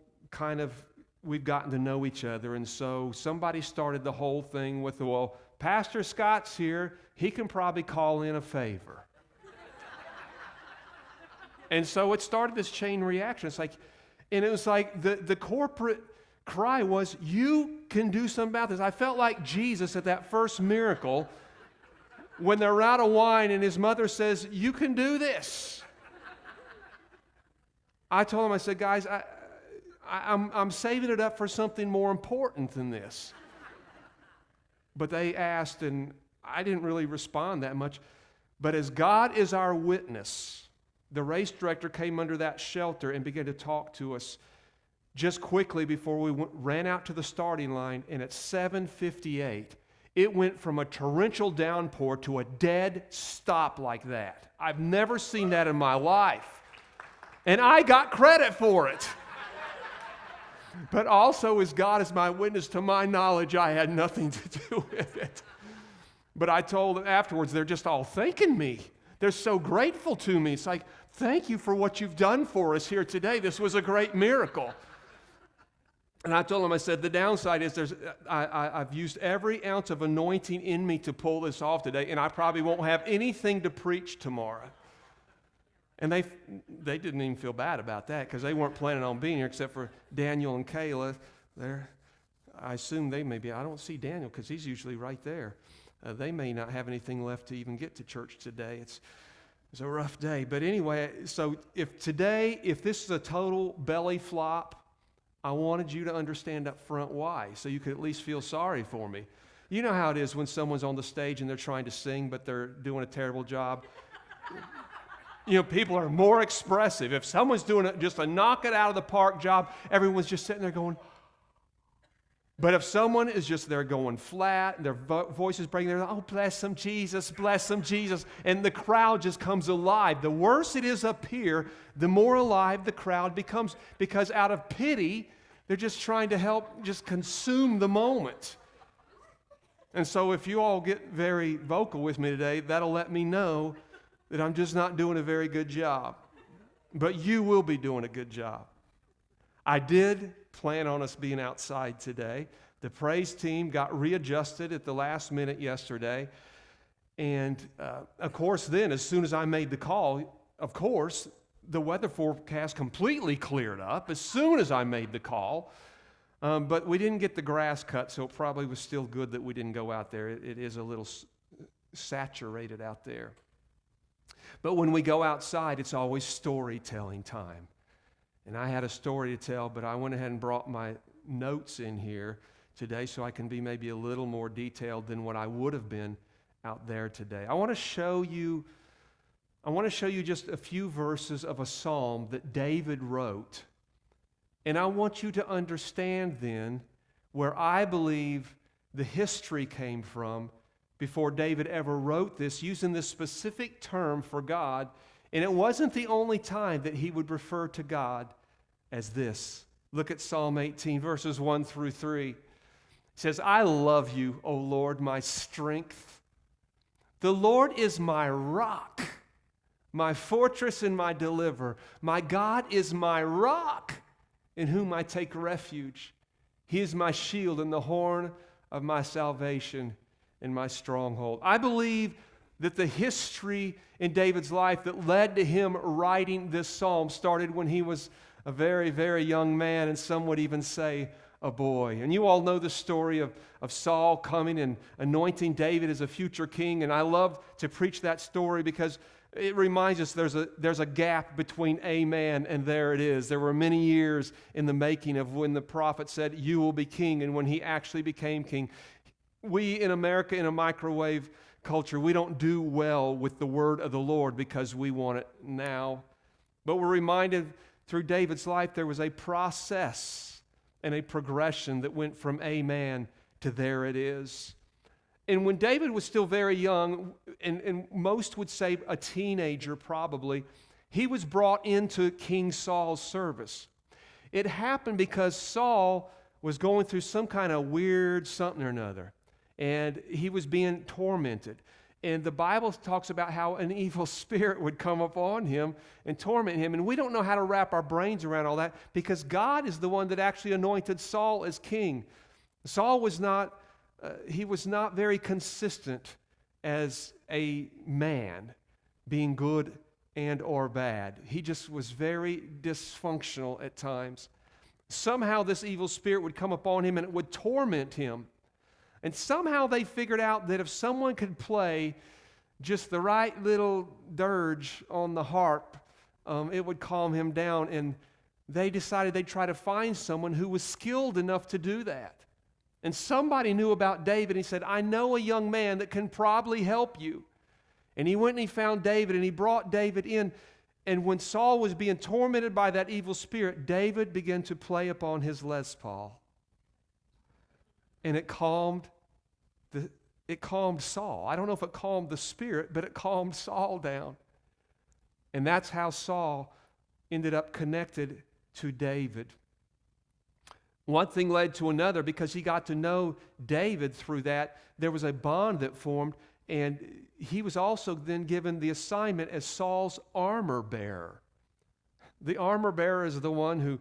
S2: we've gotten to know each other, and so somebody started the whole thing with, well, Pastor Scott's here, he can probably call in a favor. And so it started this chain reaction. It was like the corporate cry was, you can do something about this. I felt like Jesus at that first miracle when they're out of wine and his mother says, you can do this. I told him, I said, guys, I'm saving it up for something more important than this. But they asked, and I didn't really respond that much. But as God is our witness, the race director came under that shelter and began to talk to us just quickly before we ran out to the starting line. And at 7:58, it went from a torrential downpour to a dead stop like that. I've never seen that in my life. And I got credit for it. But also, as God is my witness, to my knowledge, I had nothing to do with it. But I told them afterwards, they're just all thanking me. They're so grateful to me. It's like, thank you for what you've done for us here today. This was a great miracle. And I told them, I said, the downside is I've used every ounce of anointing in me to pull this off today, and I probably won't have anything to preach tomorrow. And they didn't even feel bad about that because they weren't planning on being here except for Daniel and Kayla. I assume they may be. I don't see Daniel because he's usually right there. They may not have anything left to even get to church today. It's a rough day. But anyway, so if this is a total belly flop, I wanted you to understand up front why, so you could at least feel sorry for me. You know how it is when someone's on the stage and they're trying to sing, but they're doing a terrible job. People are more expressive. If someone's doing just a knock it out of the park job, everyone's just sitting there going. But if someone is just there going flat, and their voice is breaking, they're like, oh, bless them, Jesus, and the crowd just comes alive. The worse it is up here, the more alive the crowd becomes, because out of pity, they're just trying to help just consume the moment. And so if you all get very vocal with me today, that'll let me know that I'm just not doing a very good job. But you will be doing a good job. I did plan on us being outside today. The praise team got readjusted at the last minute yesterday. And of course then, as soon as I made the call, of course, the weather forecast completely cleared up as soon as I made the call. But we didn't get the grass cut, so it probably was still good that we didn't go out there. It is a little saturated out there. But when we go outside, it's always storytelling time. And I had a story to tell, but I went ahead and brought my notes in here today so I can be maybe a little more detailed than what I would have been out there today. I want to show you just a few verses of a psalm that David wrote. And I want you to understand then where I believe the history came from before David ever wrote this, using this specific term for God. And it wasn't the only time that he would refer to God as this. Look at Psalm 18, verses 1 through 3. It says, I love you, O Lord, my strength. The Lord is my rock, my fortress and my deliverer. My God is my rock, in whom I take refuge. He is my shield and the horn of my salvation and my stronghold. I believe that the history in David's life that led to him writing this psalm started when he was a very, very young man, and some would even say a boy. And you all know the story of Saul coming and anointing David as a future king, and I love to preach that story because it reminds us there's a gap between a man and there it is. There were many years in the making of when the prophet said, you will be king, and when he actually became king. We in America, in a microwave culture, we don't do well with the word of the Lord because we want it now. But we're reminded through David's life there was a process and a progression that went from a man to there it is. And when David was still very young, and most would say a teenager probably, he was brought into King Saul's service. It happened because Saul was going through some kind of weird something or another, and he was being tormented. And the Bible talks about how an evil spirit would come upon him and torment him. And we don't know how to wrap our brains around all that because God is the one that actually anointed Saul as king. Saul was not very consistent as a man, being good and or bad. He just was very dysfunctional at times. Somehow this evil spirit would come upon him and it would torment him. And somehow they figured out that if someone could play just the right little dirge on the harp, it would calm him down. And they decided they'd try to find someone who was skilled enough to do that. And somebody knew about David. He said, I know a young man that can probably help you. And he went and he found David, and he brought David in. And when Saul was being tormented by that evil spirit, David began to play upon his Les Paul. And it calmed Saul. I don't know if it calmed the spirit, but it calmed Saul down. And that's how Saul ended up connected to David. One thing led to another because he got to know David through that. There was a bond that formed, and he was also then given the assignment as Saul's armor bearer. The armor bearer is the one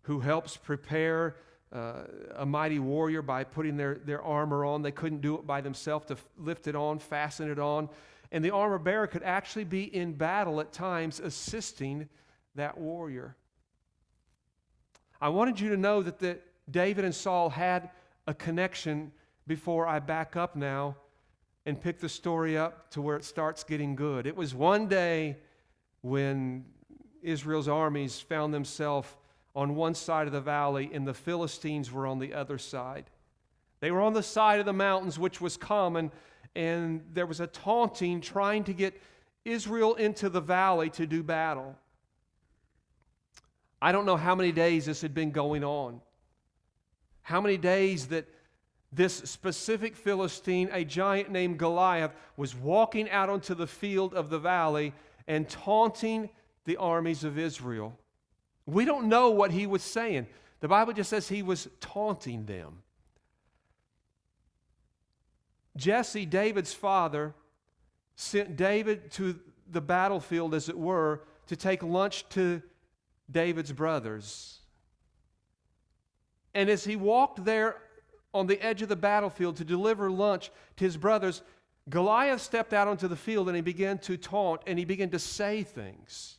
S2: who helps prepare a mighty warrior by putting their armor on. They couldn't do it by themselves to lift it on, fasten it on. And the armor bearer could actually be in battle at times assisting that warrior. I wanted you to know that David and Saul had a connection before I back up now and pick the story up to where it starts getting good. It was one day when Israel's armies found themselves on one side of the valley, and the Philistines were on the other side. They were on the side of the mountains, which was common, and there was a taunting trying to get Israel into the valley to do battle. I don't know how many days this had been going on. How many days that this specific Philistine, a giant named Goliath, was walking out onto the field of the valley and taunting the armies of Israel. We don't know what he was saying. The Bible just says he was taunting them. Jesse, David's father, sent David to the battlefield, as it were, to take lunch to David's brothers. And as he walked there on the edge of the battlefield to deliver lunch to his brothers, Goliath stepped out onto the field and he began to taunt and he began to say things.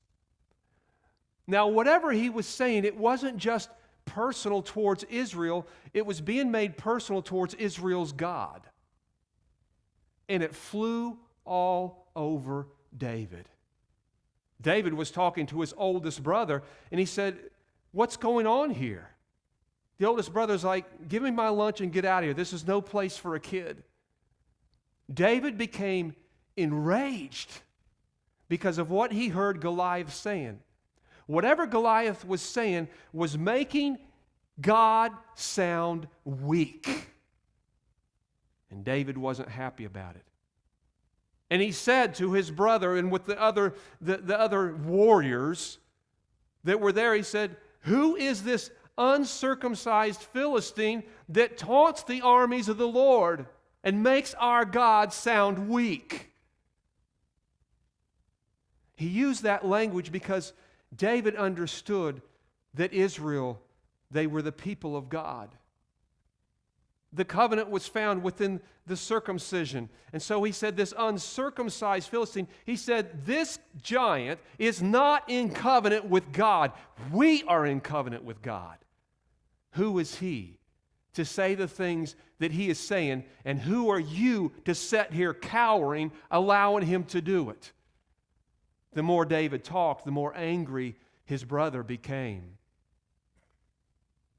S2: Now, whatever he was saying, it wasn't just personal towards Israel, it was being made personal towards Israel's God. And it flew all over David. David was talking to his oldest brother, and he said, "What's going on here?" The oldest brother's like, "Give me my lunch and get out of here. This is no place for a kid." David became enraged because of what he heard Goliath saying. Whatever Goliath was saying was making God sound weak. And David wasn't happy about it. And he said to his brother and with the other warriors that were there, he said, "Who is this uncircumcised Philistine that taunts the armies of the Lord and makes our God sound weak?" He used that language because David understood that Israel, they were the people of God. The covenant was found within the circumcision. And so he said, this uncircumcised Philistine, he said, this giant is not in covenant with God. We are in covenant with God. Who is he to say the things that he is saying? And who are you to sit here cowering, allowing him to do it? The more David talked, the more angry his brother became.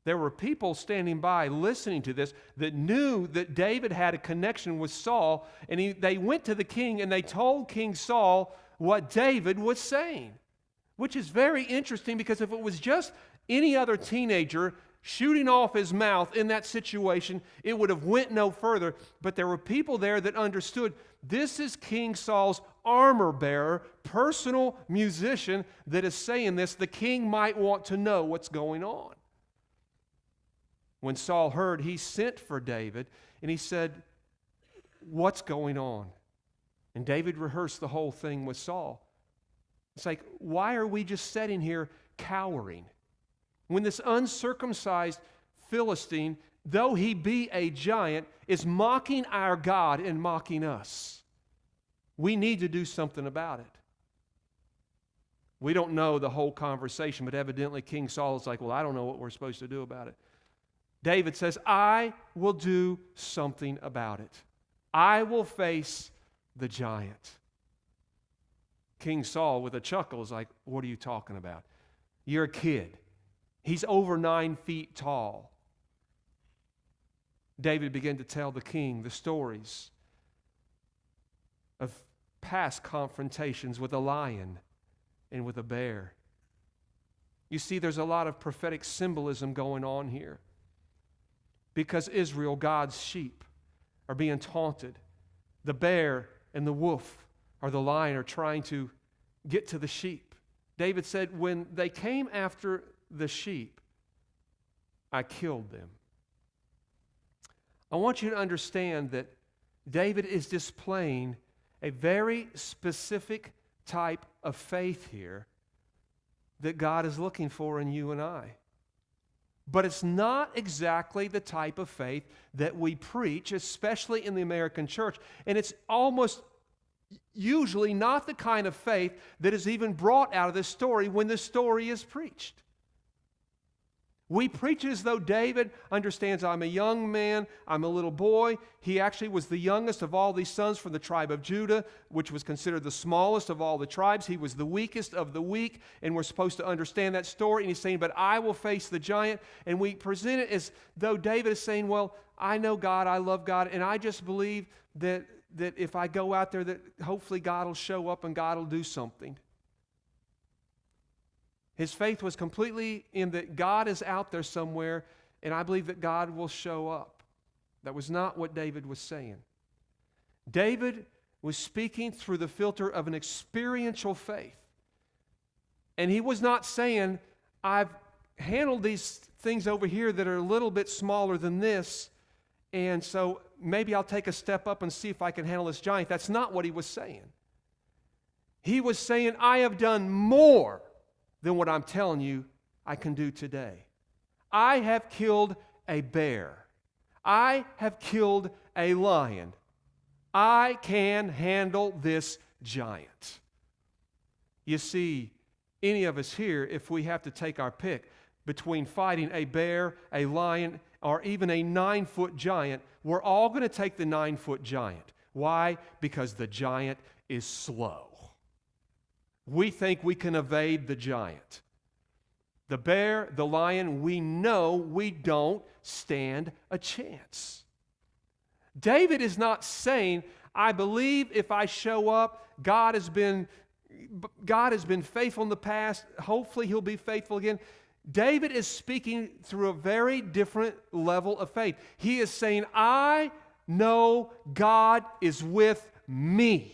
S2: There were people standing by listening to this that knew that David had a connection with Saul, and they went to the king and they told King Saul what David was saying, which is very interesting because if it was just any other teenager shooting off his mouth in that situation, it would have went no further. But there were people there that understood this is King Saul's armor bearer, personal musician that is saying this. The king might want to know what's going on. When Saul heard, he sent for David, and he said, "What's going on?" And David rehearsed the whole thing with Saul. It's like, why are we just sitting here cowering? When this uncircumcised Philistine, though he be a giant, is mocking our God and mocking us. We need to do something about it. We don't know the whole conversation, but evidently King Saul is like, well, I don't know what we're supposed to do about it. David says, I will do something about it. I will face the giant. King Saul, with a chuckle, is like, what are you talking about? You're a kid. He's over 9 feet tall. David began to tell the king the stories of past confrontations with a lion and with a bear. You see, there's a lot of prophetic symbolism going on here. Because Israel, God's sheep, are being taunted. The bear and the wolf or the lion are trying to get to the sheep. David said, when they came after the sheep, I killed them. I want you to understand that David is displaying a very specific type of faith here that God is looking for in you and I. But it's not exactly the type of faith that we preach, especially in the American church. And it's almost usually not the kind of faith that is even brought out of this story when the story is preached. We preach it as though David understands, I'm a young man, I'm a little boy. He actually was the youngest of all these sons from the tribe of Judah, which was considered the smallest of all the tribes. He was the weakest of the weak, and we're supposed to understand that story. And he's saying, but I will face the giant. And we present it as though David is saying, well, I know God, I love God, and I just believe that if I go out there, that hopefully God will show up and God will do something. His faith was completely in that God is out there somewhere, and I believe that God will show up. That was not what David was saying. David was speaking through the filter of an experiential faith. And he was not saying, I've handled these things over here that are a little bit smaller than this, and so maybe I'll take a step up and see if I can handle this giant. That's not what he was saying. He was saying, I have done more than what I'm telling you I can do today. I have killed a bear. I have killed a lion. I can handle this giant. You see, any of us here, if we have to take our pick between fighting a bear, a lion, or even a 9-foot giant, we're all going to take the 9-foot giant. Why? Because the giant is slow. We think we can evade the giant. The bear, the lion, we know we don't stand a chance. David is not saying, I believe if I show up, God has been faithful in the past. Hopefully he'll be faithful again. David is speaking through a very different level of faith. He is saying, I know God is with me.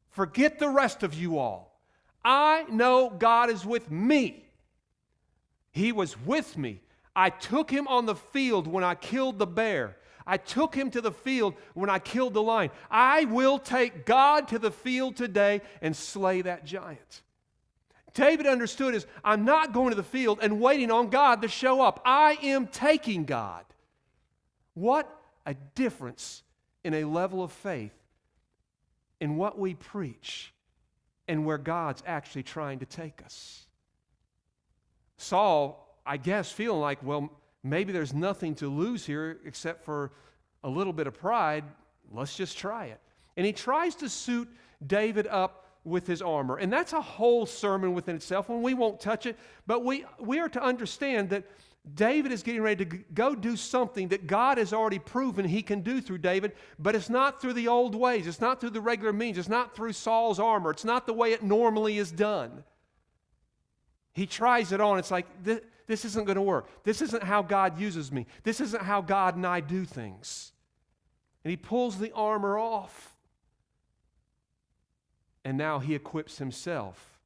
S2: Forget the rest of you all. I know God is with me. He was with me. I took him on the field when I killed the bear. I took him to the field when I killed the lion. I will take God to the field today and slay that giant. David understood is, I'm not going to the field and waiting on God to show up. I am taking God. What a difference in a level of faith in what we preach and where God's actually trying to take us. Saul, I guess, feeling like, well, maybe there's nothing to lose here except for a little bit of pride. Let's just try it. And he tries to suit David up with his armor. And that's a whole sermon within itself, and we won't touch it. But we are to understand that David is getting ready to go do something that God has already proven he can do through David, but it's not through the old ways. It's not through the regular means. It's not through Saul's armor. It's not the way it normally is done. He tries it on. It's like, this isn't going to work. This isn't how God uses me. This isn't how God and I do things. And he pulls the armor off. And now he equips himself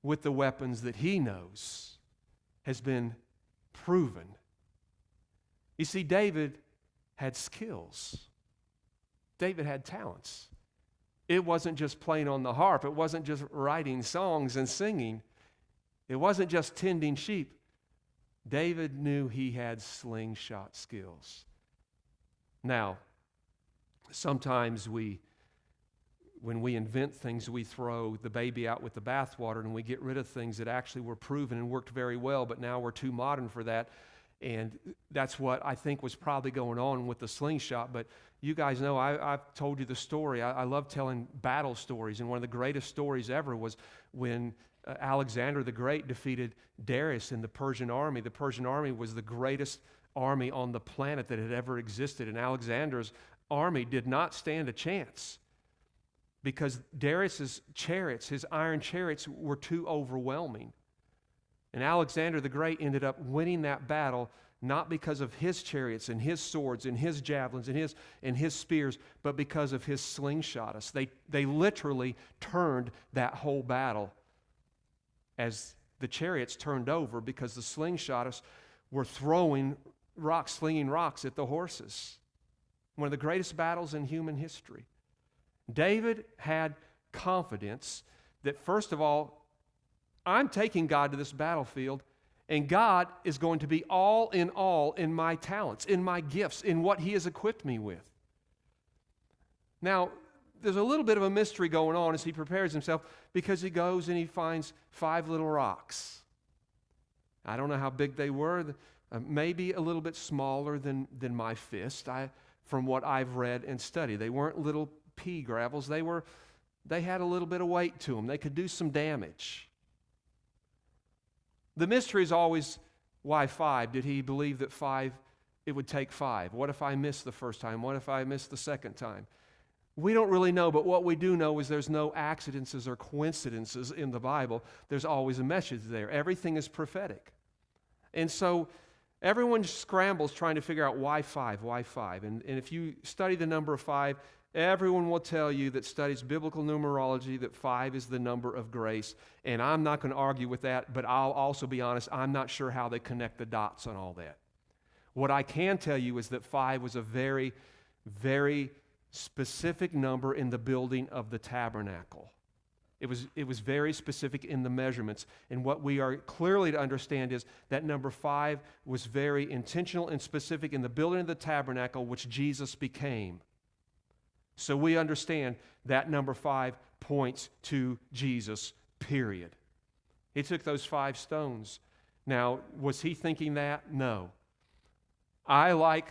S2: with the weapons that he knows has been proven. You see, David had skills. David had talents. It wasn't just playing on the harp. It wasn't just writing songs and singing. It wasn't just tending sheep. David knew he had slingshot skills. Now, sometimes when we invent things, we throw the baby out with the bathwater and we get rid of things that actually were proven and worked very well, but now we're too modern for that. And that's what I think was probably going on with the slingshot. But you guys know, I've told you the story. I love telling battle stories, and one of the greatest stories ever was when Alexander the Great defeated Darius in the Persian army. The Persian army was the greatest army on the planet that had ever existed, and Alexander's army did not stand a chance because Darius's chariots, his iron chariots, were too overwhelming. And Alexander the Great ended up winning that battle not because of his chariots and his swords and his javelins and his spears, but because of his slingshotists. They literally turned that whole battle as the chariots turned over because the slingshotists were throwing rocks, slinging rocks at the horses. One of the greatest battles in human history. David had confidence that, first of all, I'm taking God to this battlefield, and God is going to be all in my talents, in my gifts, in what he has equipped me with. Now, there's a little bit of a mystery going on as he prepares himself because he goes and he finds 5 little rocks. I don't know how big they were, maybe a little bit smaller than my fist, from what I've read and studied. They weren't little pea gravels. They had a little bit of weight to them. They could do some damage. The mystery is always, why 5? Did he believe that 5, it would take 5? What if I missed the first time? What if I missed the second time? We don't really know, but what we do know is there's no accidents or coincidences in the Bible. There's always a message there. Everything is prophetic. And so everyone scrambles trying to figure out why 5, why 5. And if you study the number of 5, everyone will tell you that studies biblical numerology that 5 is the number of grace. And I'm not going to argue with that, but I'll also be honest, I'm not sure how they connect the dots on all that. What I can tell you is that 5 was a very, very specific number in the building of the tabernacle. It was very specific in the measurements. And what we are clearly to understand is that number 5 was very intentional and specific in the building of the tabernacle, which Jesus became. So we understand that number 5 points to Jesus, period. He took those 5 stones. Now, was he thinking that? No. I like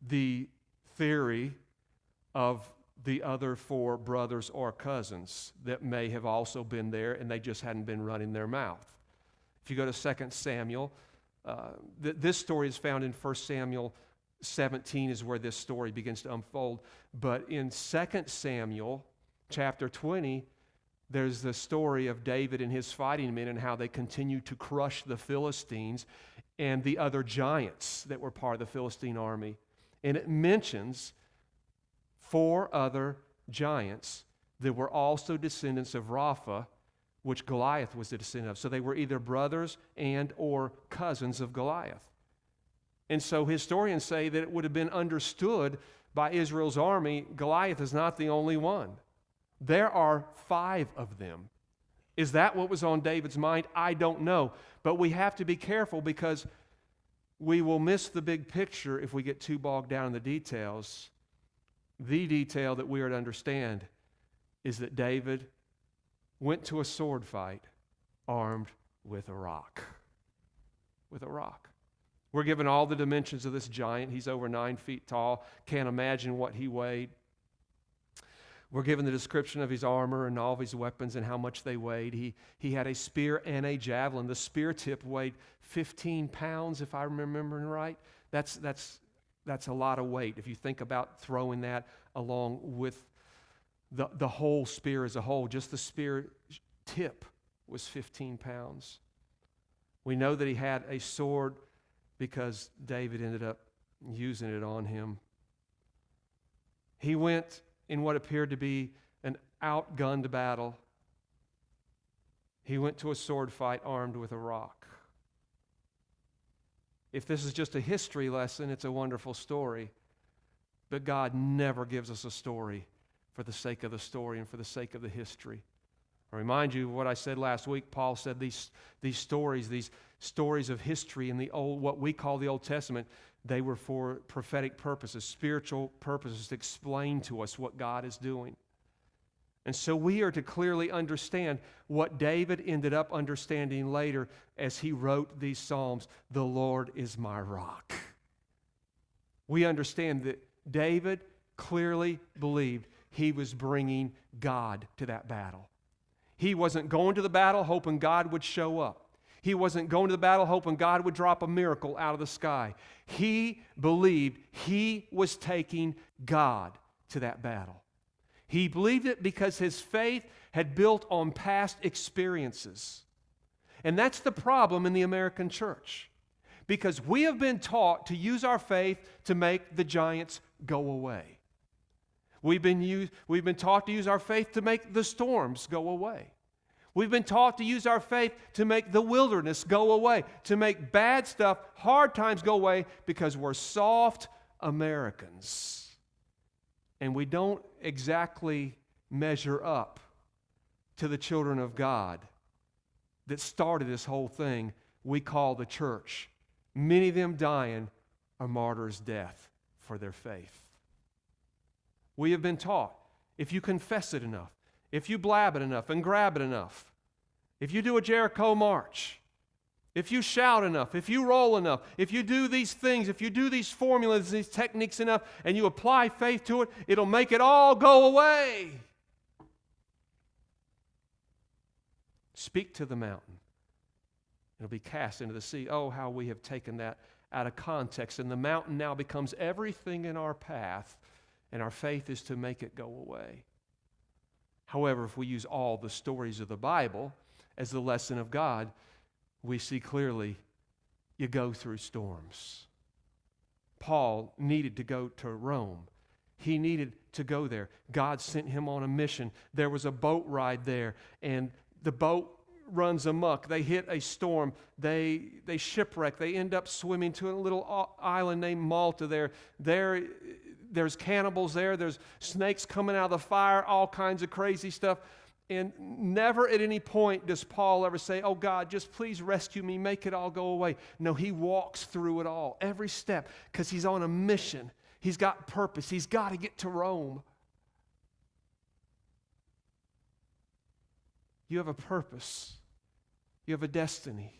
S2: the theory of the other 4 brothers or cousins that may have also been there and they just hadn't been running their mouth. If you go to 2 Samuel, this story is found in 1 Samuel 17 is where this story begins to unfold. But in 2 Samuel chapter 20, there's the story of David and his fighting men and how they continue to crush the Philistines and the other giants that were part of the Philistine army. And it mentions 4 other giants that were also descendants of Rapha, which Goliath was the descendant of. So they were either brothers and or cousins of Goliath. And so historians say that it would have been understood by Israel's army, Goliath is not the only one. There are 5 of them. Is that what was on David's mind? I don't know. But we have to be careful because we will miss the big picture if we get too bogged down in the details. The detail that we are to understand is that David went to a sword fight armed with a rock. With a rock. We're given all the dimensions of this giant. He's over 9 feet tall. Can't imagine what he weighed. We're given the description of his armor and all of his weapons and how much they weighed. He had a spear and a javelin. The spear tip weighed 15 pounds, if I'm remembering right. That's a lot of weight. If you think about throwing that along with the whole spear as a whole, just the spear tip was 15 pounds. We know that he had a sword because David ended up using it on him. He went in what appeared to be an outgunned battle. He went to a sword fight armed with a rock. If this is just a history lesson, it's a wonderful story. But God never gives us a story for the sake of the story and for the sake of the history. I remind you of what I said last week. Paul said these stories of history in the old, what we call the Old Testament, they were for prophetic purposes, spiritual purposes, to explain to us what God is doing. And so we are to clearly understand what David ended up understanding later as he wrote these Psalms. The Lord is my rock. We understand that David clearly believed he was bringing God to that battle. He wasn't going to the battle hoping God would show up. He wasn't going to the battle hoping God would drop a miracle out of the sky. He believed he was taking God to that battle. He believed it because his faith had built on past experiences. And that's the problem in the American church. Because we have been taught to use our faith to make the giants go away. We've been taught to use our faith to make the storms go away. We've been taught to use our faith to make the wilderness go away, to make bad stuff, hard times go away because we're soft Americans. And we don't exactly measure up to the children of God that started this whole thing we call the church. Many of them dying a martyr's death for their faith. We have been taught, if you confess it enough, if you blab it enough and grab it enough, if you do a Jericho march, if you shout enough, if you roll enough, if you do these things, if you do these formulas, these techniques enough, and you apply faith to it, it'll make it all go away. Speak to the mountain. It'll be cast into the sea. Oh, how we have taken that out of context. And the mountain now becomes everything in our path, and our faith is to make it go away. However, if we use all the stories of the Bible as the lesson of God, we see clearly you go through storms. Paul needed to go to Rome. He needed to go there. God sent him on a mission. There was a boat ride there, and the boat runs amok. They hit a storm. They shipwreck. They end up swimming to a little island named Malta. There's cannibals there. There's snakes coming out of the fire, all kinds of crazy stuff. And never at any point does Paul ever say, oh God, just please rescue me, make it all go away. No, he walks through it all, every step, because he's on a mission. He's got purpose. He's got to get to Rome. You have a purpose. You have a destiny.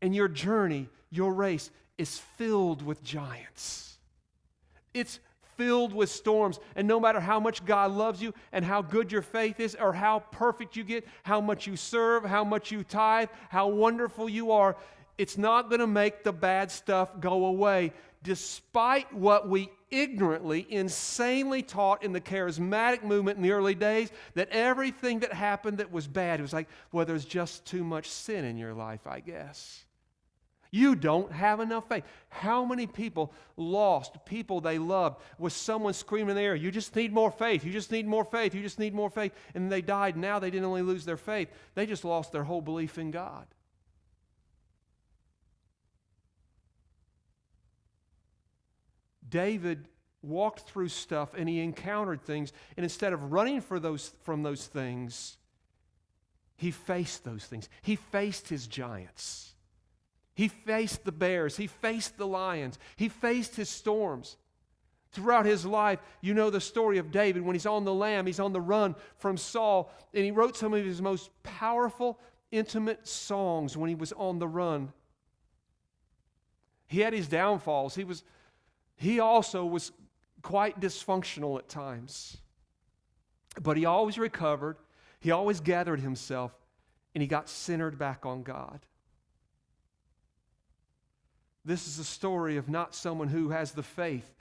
S2: And your journey, your race, is filled with giants. It's filled with storms. And no matter how much God loves you and how good your faith is or how perfect you get, how much you serve, how much you tithe, how wonderful you are, it's not going to make the bad stuff go away, despite what we ignorantly, insanely taught in the charismatic movement in the early days, that everything that happened that was bad, it was like, well, there's just too much sin in your life, I guess. You don't have enough faith. How many people lost people they loved with someone screaming in the air, you just need more faith, you just need more faith, you just need more faith, and they died. Now they didn't only lose their faith, they just lost their whole belief in God. David walked through stuff and he encountered things, and instead of running from those things, he faced those things. He faced his giants. He faced the bears. He faced the lions. He faced his storms. Throughout his life, you know the story of David. When he's on the lam, he's on the run from Saul, and he wrote some of his most powerful, intimate songs when he was on the run. He had his downfalls. He also was quite dysfunctional at times. But he always recovered. He always gathered himself, and he got centered back on God. This is a story of not someone who has the faith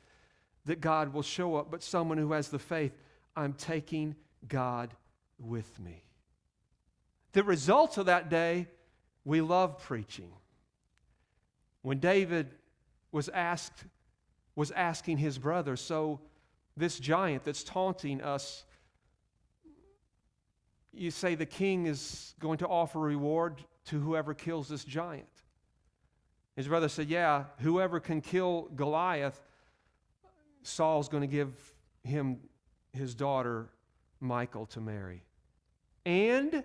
S2: that God will show up, but someone who has the faith, I'm taking God with me. The results of that day, we love preaching. When David was asking his brother, so this giant that's taunting us, you say the king is going to offer reward to whoever kills this giant. His brother said, yeah, whoever can kill Goliath, Saul's going to give him his daughter Michal to marry. And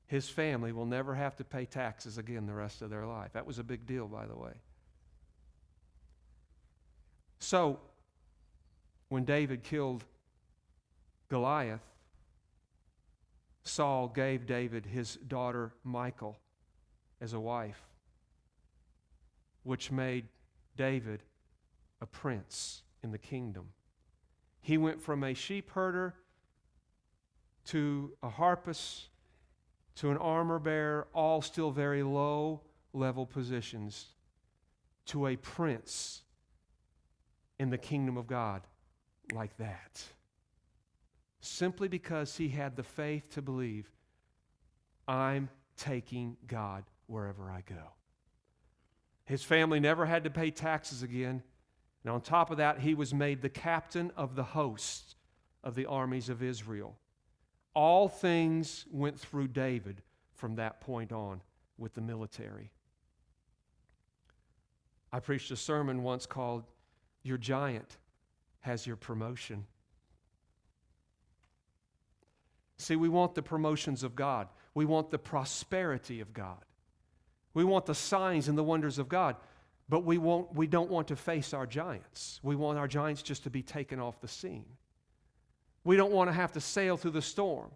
S2: his family will never have to pay taxes again the rest of their life. That was a big deal, by the way. So, when David killed Goliath, Saul gave David his daughter Michal as a wife, which made David a prince in the kingdom. He went from a sheep herder to a harpist to an armor bearer, all still very low level positions, to a prince in the kingdom of God like that. Simply because he had the faith to believe, I'm taking God wherever I go. His family never had to pay taxes again. And on top of that, he was made the captain of the host of the armies of Israel. All things went through David from that point on with the military. I preached a sermon once called, Your Giant Has Your Promotion. See, we want the promotions of God. We want the prosperity of God. We want the signs and the wonders of God, but we don't want to face our giants. We want our giants just to be taken off the scene. We don't want to have to sail through the storm.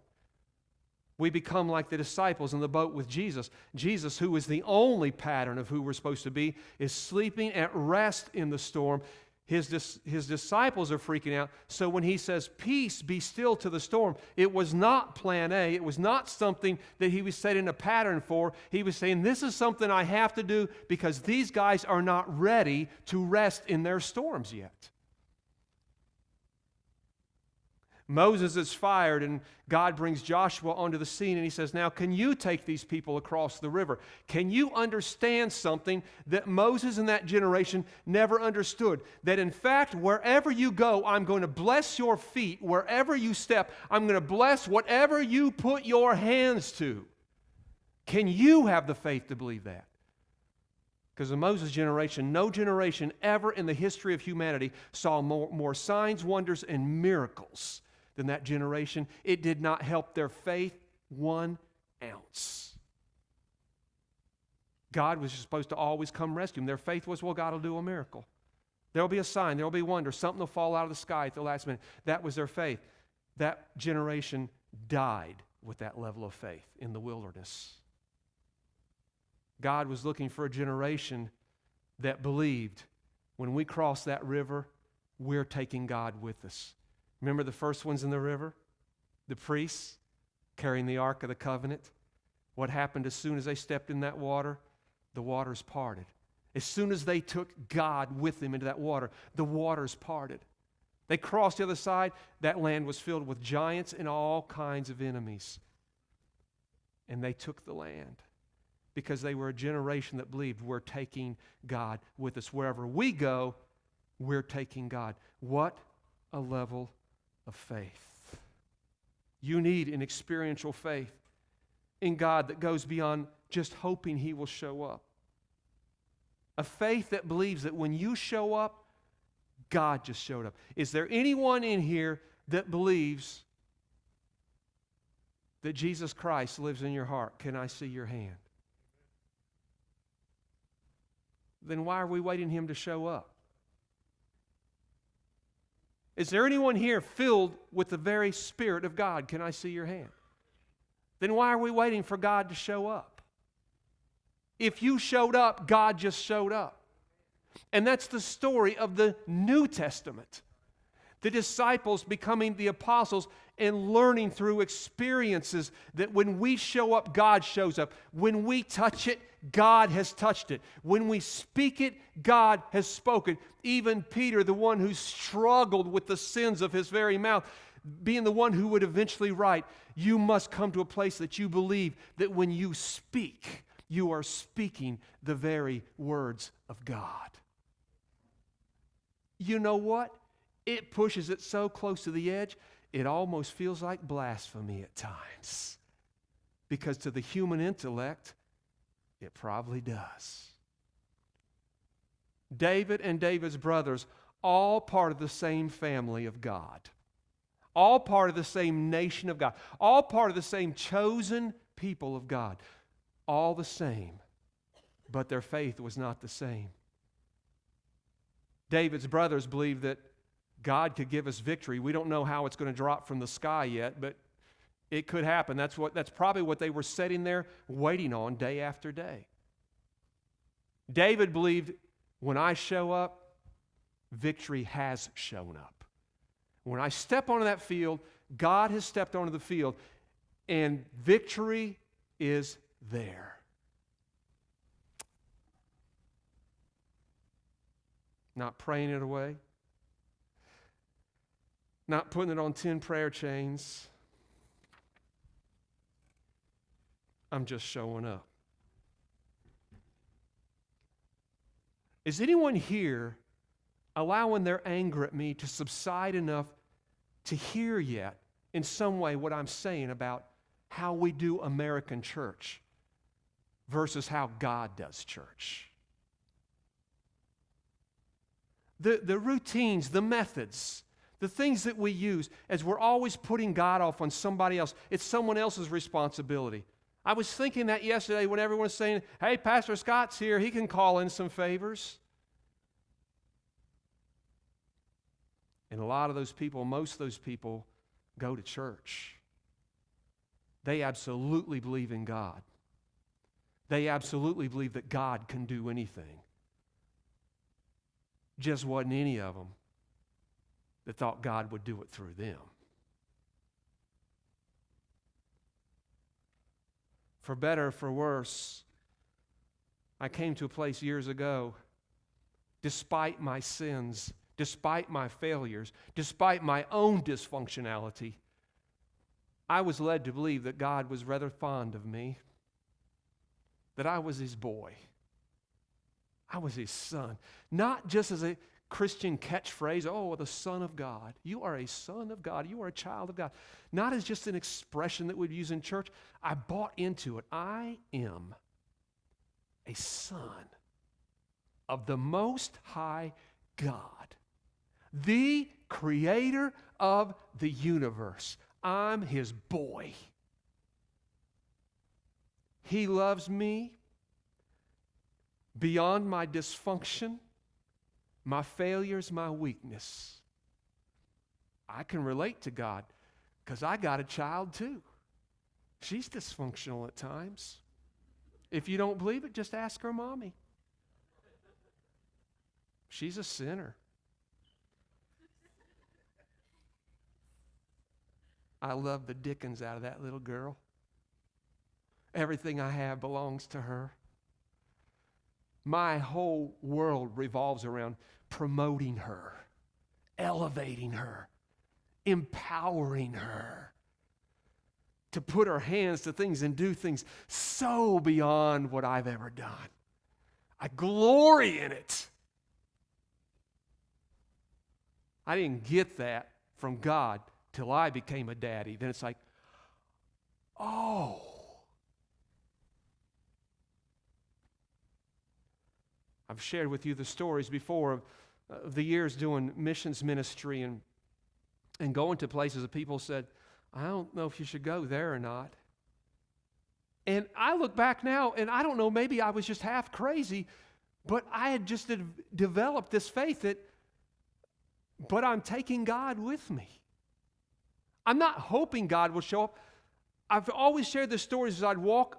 S2: We become like the disciples in the boat with Jesus. Jesus, who is the only pattern of who we're supposed to be, is sleeping at rest in the storm. His disciples are freaking out. So when he says, peace, be still to the storm, it was not plan A. It was not something that he was setting a pattern for. He was saying, this is something I have to do because these guys are not ready to rest in their storms yet. Moses is fired, and God brings Joshua onto the scene, and he says, now, can you take these people across the river? Can you understand something that Moses in that generation never understood? That in fact, wherever you go, I'm going to bless your feet. Wherever you step, I'm going to bless whatever you put your hands to. Can you have the faith to believe that? Because in Moses' generation, no generation ever in the history of humanity saw more signs, wonders, and miracles than that generation. It did not help their faith 1 ounce. God was supposed to always come rescue them. Their faith was, well, God will do a miracle. There will be a sign. There will be wonder. Something will fall out of the sky at the last minute. That was their faith. That generation died with that level of faith in the wilderness. God was looking for a generation that believed when we cross that river, we're taking God with us. Remember the first ones in the river? The priests carrying the Ark of the Covenant. What happened as soon as they stepped in that water? The waters parted. As soon as they took God with them into that water, the waters parted. They crossed the other side. That land was filled with giants and all kinds of enemies. And they took the land because they were a generation that believed we're taking God with us. Wherever we go, we're taking God. What a level of faith. You need an experiential faith in God that goes beyond just hoping He will show up. A faith that believes that when you show up, God just showed up. Is there anyone in here that believes that Jesus Christ lives in your heart? Can I see your hand? Then why are we waiting Him to show up? Is there anyone here filled with the very Spirit of God? Can I see your hand? Then why are we waiting for God to show up? If you showed up, God just showed up. And that's the story of the New Testament. The disciples becoming the apostles and learning through experiences that when we show up, God shows up. When we touch it, God has touched it. When we speak it, God has spoken. Even Peter, the one who struggled with the sins of his very mouth, being the one who would eventually write, you must come to a place that you believe that when you speak, you are speaking the very words of God. You know what? It pushes it so close to the edge, it almost feels like blasphemy at times. Because to the human intellect, it probably does. David and David's brothers, all part of the same family of God. All part of the same nation of God. All part of the same chosen people of God. All the same, but their faith was not the same. David's brothers believed that God could give us victory. We don't know how it's going to drop from the sky yet, but it could happen. That's probably what they were sitting there waiting on day after day. David believed, when I show up, victory has shown up. When I step onto that field, God has stepped onto the field, and victory is there. Not praying it away. Not putting it on 10 prayer chains. I'm just showing up. Is anyone here allowing their anger at me to subside enough to hear yet in some way what I'm saying about how we do American church versus how God does church? The routines, the methods, the things that we use, as we're always putting God off on somebody else. It's someone else's responsibility. I was thinking that yesterday when everyone was saying, hey, Pastor Scott's here, he can call in some favors. And a lot of those people, most of those people, go to church. They absolutely believe in God. They absolutely believe that God can do anything. Just wasn't any of them that thought God would do it through them. For better or for worse, I came to a place years ago, despite my sins, despite my failures, despite my own dysfunctionality, I was led to believe that God was rather fond of me, that I was His boy. I was His son. Not just as a Christian catchphrase, oh, the Son of God. You are a son of God. You are a child of God. Not as just an expression that we'd use in church. I bought into it. I am a son of the Most High God, the creator of the universe. I'm His boy. He loves me beyond my dysfunction, my failures, my weakness. I can relate to God because I got a child too. She's dysfunctional at times. If you don't believe it, just ask her mommy. She's a sinner. I love the dickens out of that little girl. Everything I have belongs to her. My whole world revolves around promoting her, elevating her, empowering her to put her hands to things and do things so beyond what I've ever done. I glory in it. I didn't get that from God till I became a daddy. Then it's like, oh. I've shared with you the stories before of the years doing missions ministry and going to places that people said, I don't know if you should go there or not. And I look back now, and I don't know, maybe I was just half crazy, but I had just developed this faith but I'm taking God with me. I'm not hoping God will show up. I've always shared the stories as I'd walk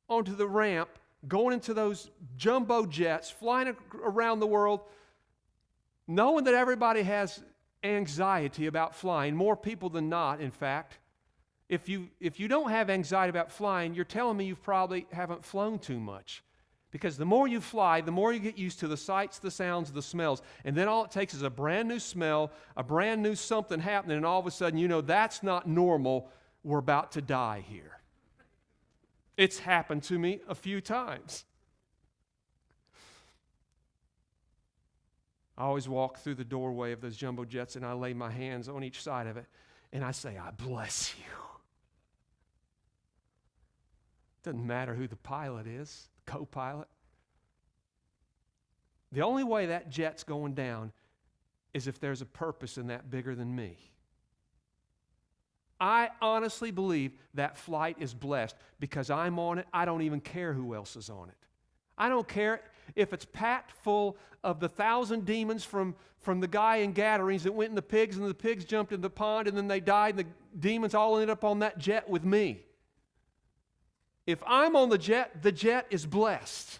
S2: onto the ramp, going into those jumbo jets, flying around the world, knowing that everybody has anxiety about flying, more people than not, in fact. If you don't have anxiety about flying, you're telling me you probably haven't flown too much. Because the more you fly, the more you get used to the sights, the sounds, the smells. And then all it takes is a brand new smell, a brand new something happening, and all of a sudden you know that's not normal. We're about to die here. It's happened to me a few times. I always walk through the doorway of those jumbo jets and I lay my hands on each side of it and I say, I bless you. Doesn't matter who the pilot is, the co-pilot. The only way that jet's going down is if there's a purpose in that bigger than me. I honestly believe that flight is blessed because I'm on it. I don't even care who else is on it. I don't care if it's packed full of the 1,000 demons from the guy in Gadarenes that went in the pigs and the pigs jumped in the pond and then they died and the demons all ended up on that jet with me. If I'm on the jet is blessed.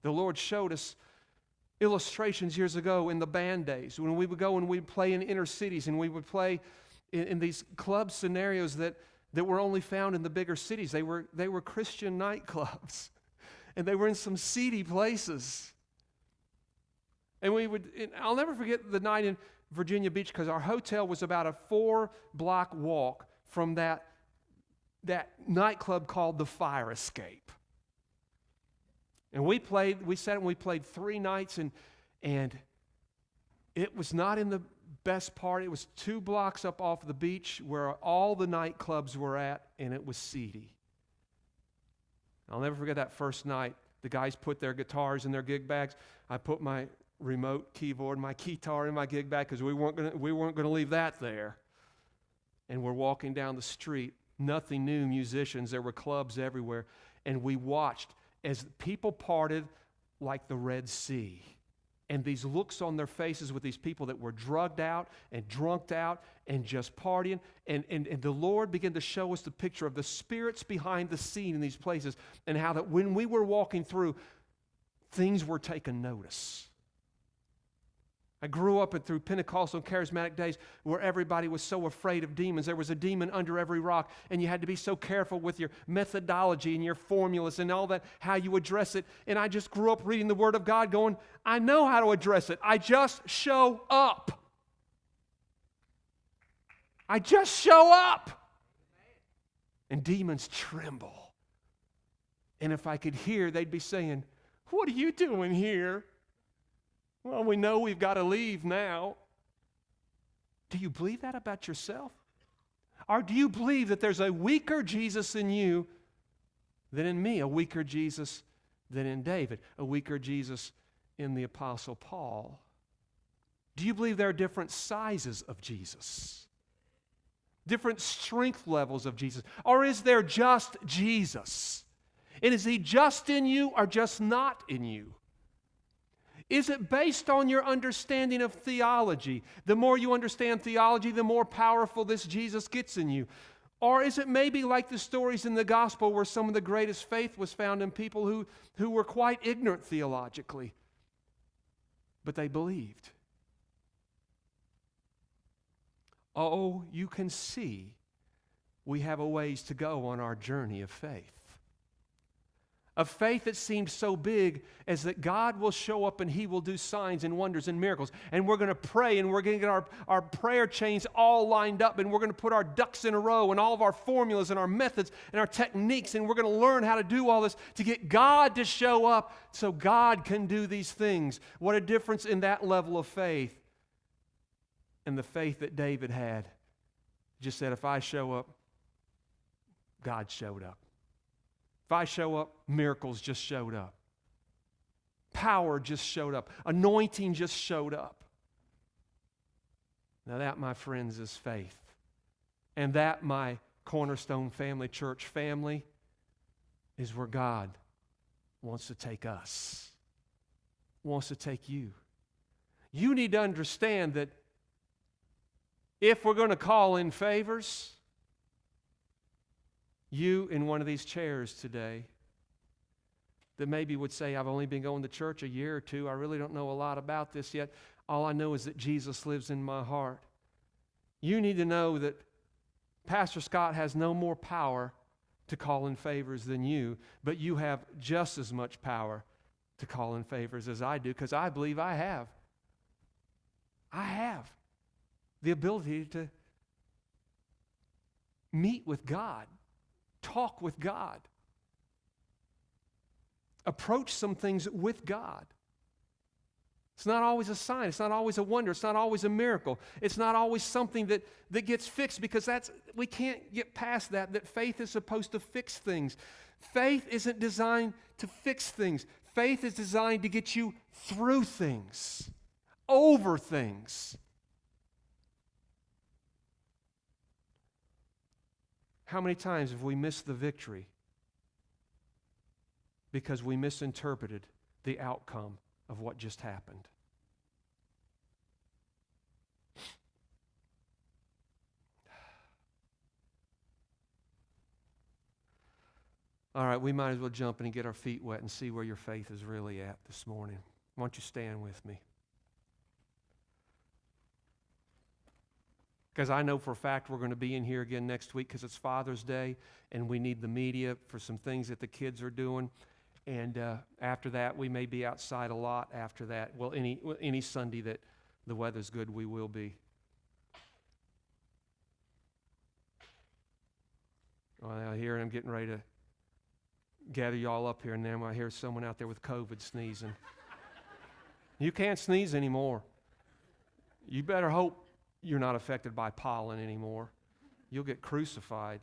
S2: The Lord showed us illustrations years ago in the band days when we would go and we'd play in inner cities and we would play in these club scenarios that were only found in the bigger cities. They were Christian nightclubs and they were in some seedy places. And I'll never forget the night in Virginia Beach because our hotel was about a 4-block walk from that nightclub called the Fire Escape. And we sat and we played 3 nights and it was not in the best part. It was 2 blocks up off the beach where all the nightclubs were at and it was seedy. I'll never forget that first night. The guys put their guitars in their gig bags. I put my remote keyboard, my guitar in my gig bag because we weren't going to leave that there. And we're walking down the street. Nothing new musicians. There were clubs everywhere. And we watched as people parted like the Red Sea. And these looks on their faces with these people that were drugged out and drunked out and just partying. And the Lord began to show us the picture of the spirits behind the scene in these places and how that when we were walking through, things were taken notice. I grew up through Pentecostal and charismatic days where everybody was so afraid of demons. There was a demon under every rock, and you had to be so careful with your methodology and your formulas and all that, how you address it. And I just grew up reading the Word of God going, I know how to address it. I just show up. I just show up. And demons tremble. And if I could hear, they'd be saying, what are you doing here? Well, we know we've got to leave now. Do you believe that about yourself? Or do you believe that there's a weaker Jesus in you than in me, a weaker Jesus than in David, a weaker Jesus in the Apostle Paul? Do you believe there are different sizes of Jesus? Different strength levels of Jesus? Or is there just Jesus? And is He just in you or just not in you? Is it based on your understanding of theology? The more you understand theology, the more powerful this Jesus gets in you. Or is it maybe like the stories in the gospel where some of the greatest faith was found in people who were quite ignorant theologically, but they believed? Oh, you can see we have a ways to go on our journey of faith. Of faith that seems so big as that God will show up and He will do signs and wonders and miracles. And we're going to pray and we're going to get our prayer chains all lined up and we're going to put our ducks in a row and all of our formulas and our methods and our techniques and we're going to learn how to do all this to get God to show up so God can do these things. What a difference in that level of faith and the faith that David had. Just said, if I show up, God showed up. If I show up, miracles just showed up. Power just showed up. Anointing just showed up. Now that, my friends, is faith. And that, my Cornerstone Family Church family, is where God wants to take us. Wants to take you. You need to understand that if we're going to call in favors, you in one of these chairs today that maybe would say, I've only been going to church a year or two. I really don't know a lot about this yet. All I know is that Jesus lives in my heart. You need to know that Pastor Scott has no more power to call in favors than you, but you have just as much power to call in favors as I do, because I believe I have. I have the ability to meet with God. Talk with God. Approach some things with God. It's not always a sign. It's not always a wonder. It's not always a miracle. It's not always something that gets fixed, because we can't get past that faith is supposed to fix things. Faith isn't designed to fix things. Faith is designed to get you through things, over things. How many times have we missed the victory because we misinterpreted the outcome of what just happened? All right, we might as well jump in and get our feet wet and see where your faith is really at this morning. Why don't you stand with me? Because I know for a fact we're going to be in here again next week because it's Father's Day and we need the media for some things that the kids are doing. And after that, we may be outside a lot after that. Well, any Sunday that the weather's good, we will be. Well, I hear I'm getting ready to gather y'all up here, and then I hear someone out there with COVID sneezing. You can't sneeze anymore. You better hope you're not affected by pollen anymore. You'll get crucified.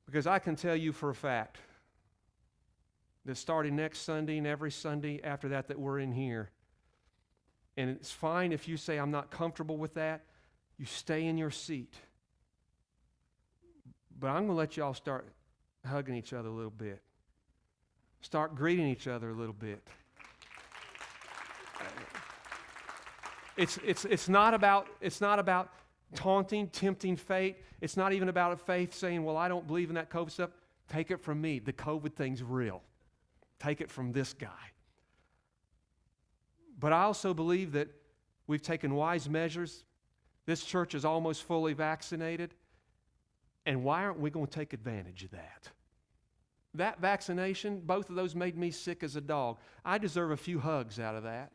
S2: Because I can tell you for a fact that starting next Sunday and every Sunday after that we're in here, and it's fine if you say, I'm not comfortable with that, you stay in your seat. But I'm going to let y'all start hugging each other a little bit. Start greeting each other a little bit. It's not about taunting, tempting fate. It's not even about a faith saying, well, I don't believe in that COVID stuff. Take it from me. The COVID thing's real. Take it from this guy. But I also believe that we've taken wise measures. This church is almost fully vaccinated. And why aren't we going to take advantage of that? That vaccination, both of those made me sick as a dog. I deserve a few hugs out of that.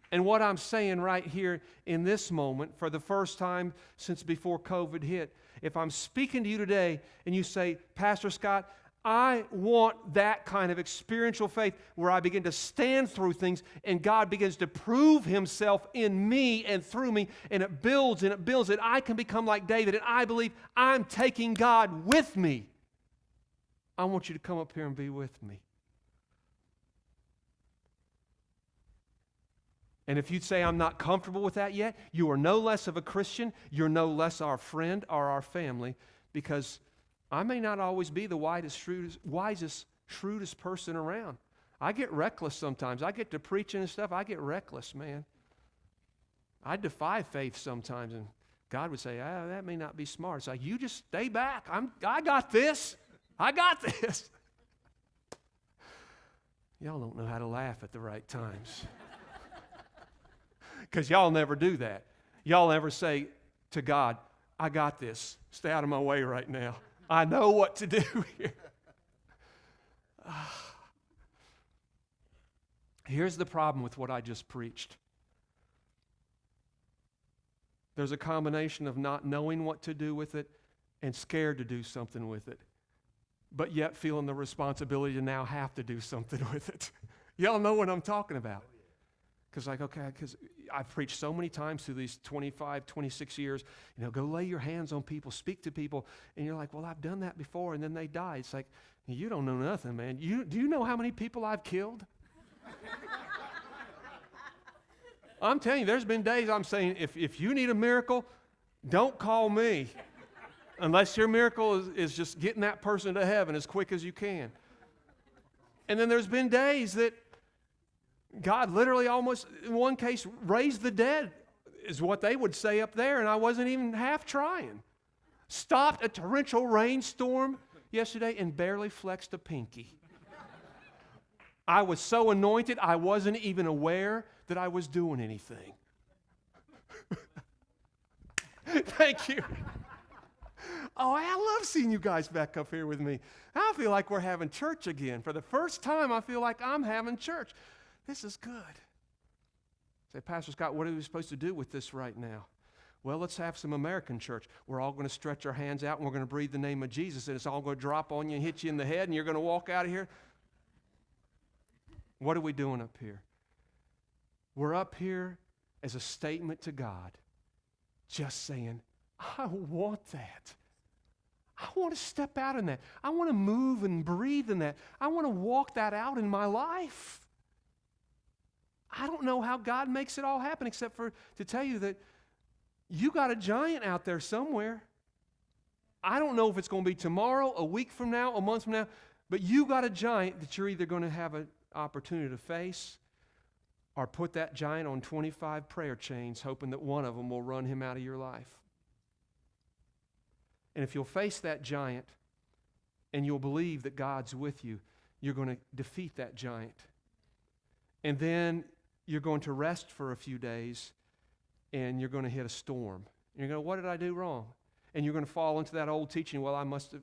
S2: And what I'm saying right here in this moment, for the first time since before COVID hit, if I'm speaking to you today and you say, Pastor Scott, I want that kind of experiential faith where I begin to stand through things and God begins to prove Himself in me and through me, and it builds and it builds, and I can become like David, and I believe I'm taking God with me. I want you to come up here and be with me. And if you'd say, I'm not comfortable with that yet, you are no less of a Christian, you're no less our friend or our family, because I may not always be the wisest, shrewdest person around. I get reckless sometimes. I get to preaching and stuff, I get reckless, man. I defy faith sometimes, and God would say, that may not be smart. It's like, you just stay back. I got this. I got this. Y'all don't know how to laugh at the right times. Because y'all never do that. Y'all never say to God, I got this. Stay out of my way right now. I know what to do here. Here's the problem with what I just preached. There's a combination of not knowing what to do with it and scared to do something with it, but yet feeling the responsibility to now have to do something with it. Y'all know what I'm talking about. Because I've preached so many times through these 25, 26 years, go lay your hands on people, speak to people, and you're like, well, I've done that before, and then they die. It's like, you don't know nothing, man. Do you know how many people I've killed? I'm telling you, there's been days I'm saying, if you need a miracle, don't call me, unless your miracle is just getting that person to heaven as quick as you can. And then there's been days that God literally almost, in one case, raised the dead, is what they would say up there, and I wasn't even half trying. Stopped a torrential rainstorm yesterday and barely flexed a pinky. I was so anointed, I wasn't even aware that I was doing anything. Thank you. Oh, I love seeing you guys back up here with me. I feel like we're having church again. For the first time, I feel like I'm having church. This is good. Say, Pastor Scott, what are we supposed to do with this right now? Well, let's have some American church. We're all going to stretch our hands out and we're going to breathe the name of Jesus, and it's all going to drop on you and hit you in the head, and you're going to walk out of here. What are we doing up here? We're up here as a statement to God, just saying, I want that. I want to step out in that. I want to move and breathe in that. I want to walk that out in my life. I don't know how God makes it all happen except for to tell you that you got a giant out there somewhere. I don't know if it's going to be tomorrow, a week from now, a month from now, but you got a giant that you're either going to have an opportunity to face or put that giant on 25 prayer chains, hoping that one of them will run him out of your life. And if you'll face that giant and you'll believe that God's with you, you're going to defeat that giant. And then you're going to rest for a few days, and you're going to hit a storm. You're going to, what did I do wrong? And you're going to fall into that old teaching, well,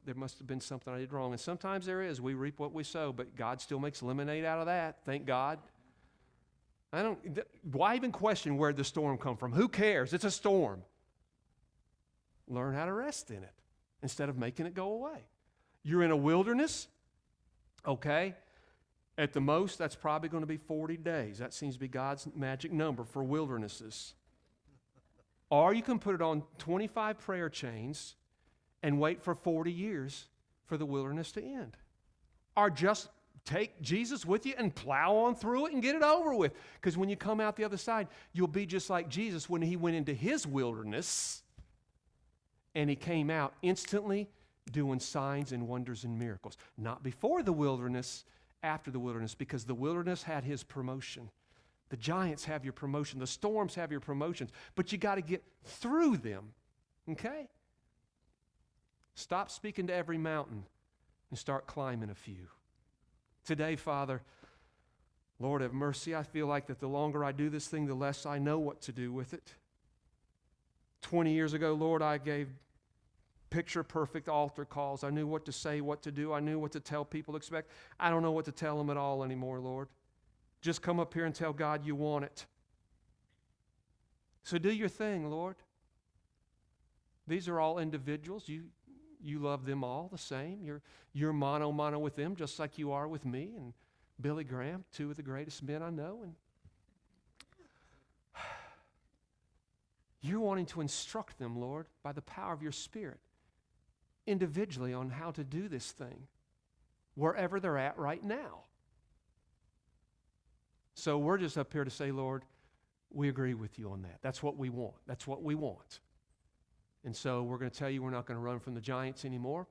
S2: there must have been something I did wrong. And sometimes there is. We reap what we sow, but God still makes lemonade out of that. Thank God. Why even question where the storm come from? Who cares? It's a storm. Learn how to rest in it instead of making it go away. You're in a wilderness, okay? At the most, that's probably going to be 40 days. That seems to be God's magic number for wildernesses. Or you can put it on 25 prayer chains and wait for 40 years for the wilderness to end. Or just take Jesus with you and plow on through it and get it over with. Because when you come out the other side, you'll be just like Jesus when he went into his wilderness and he came out instantly doing signs and wonders and miracles. Not before the wilderness, after the wilderness, because the wilderness had his promotion. The giants have your promotion. The storms have your promotions. But you got to get through them, okay? Stop speaking to every mountain and start climbing a few. Today, Father, Lord, have mercy. I feel like that the longer I do this thing, the less I know what to do with it. 20 years ago, Lord, I gave picture-perfect altar calls. I knew what to say, what to do. I knew what to tell people to expect. I don't know what to tell them at all anymore, Lord. Just come up here and tell God you want it. So do your thing, Lord. These are all individuals. You love them all the same. You're mano with them, just like you are with me and Billy Graham, two of the greatest men I know. And you're wanting to instruct them, Lord, by the power of your Spirit, individually on how to do this thing, wherever they're at right now. So we're just up here to say, Lord, we agree with you on that. That's what we want. That's what we want. And so we're going to tell you we're not going to run from the giants anymore.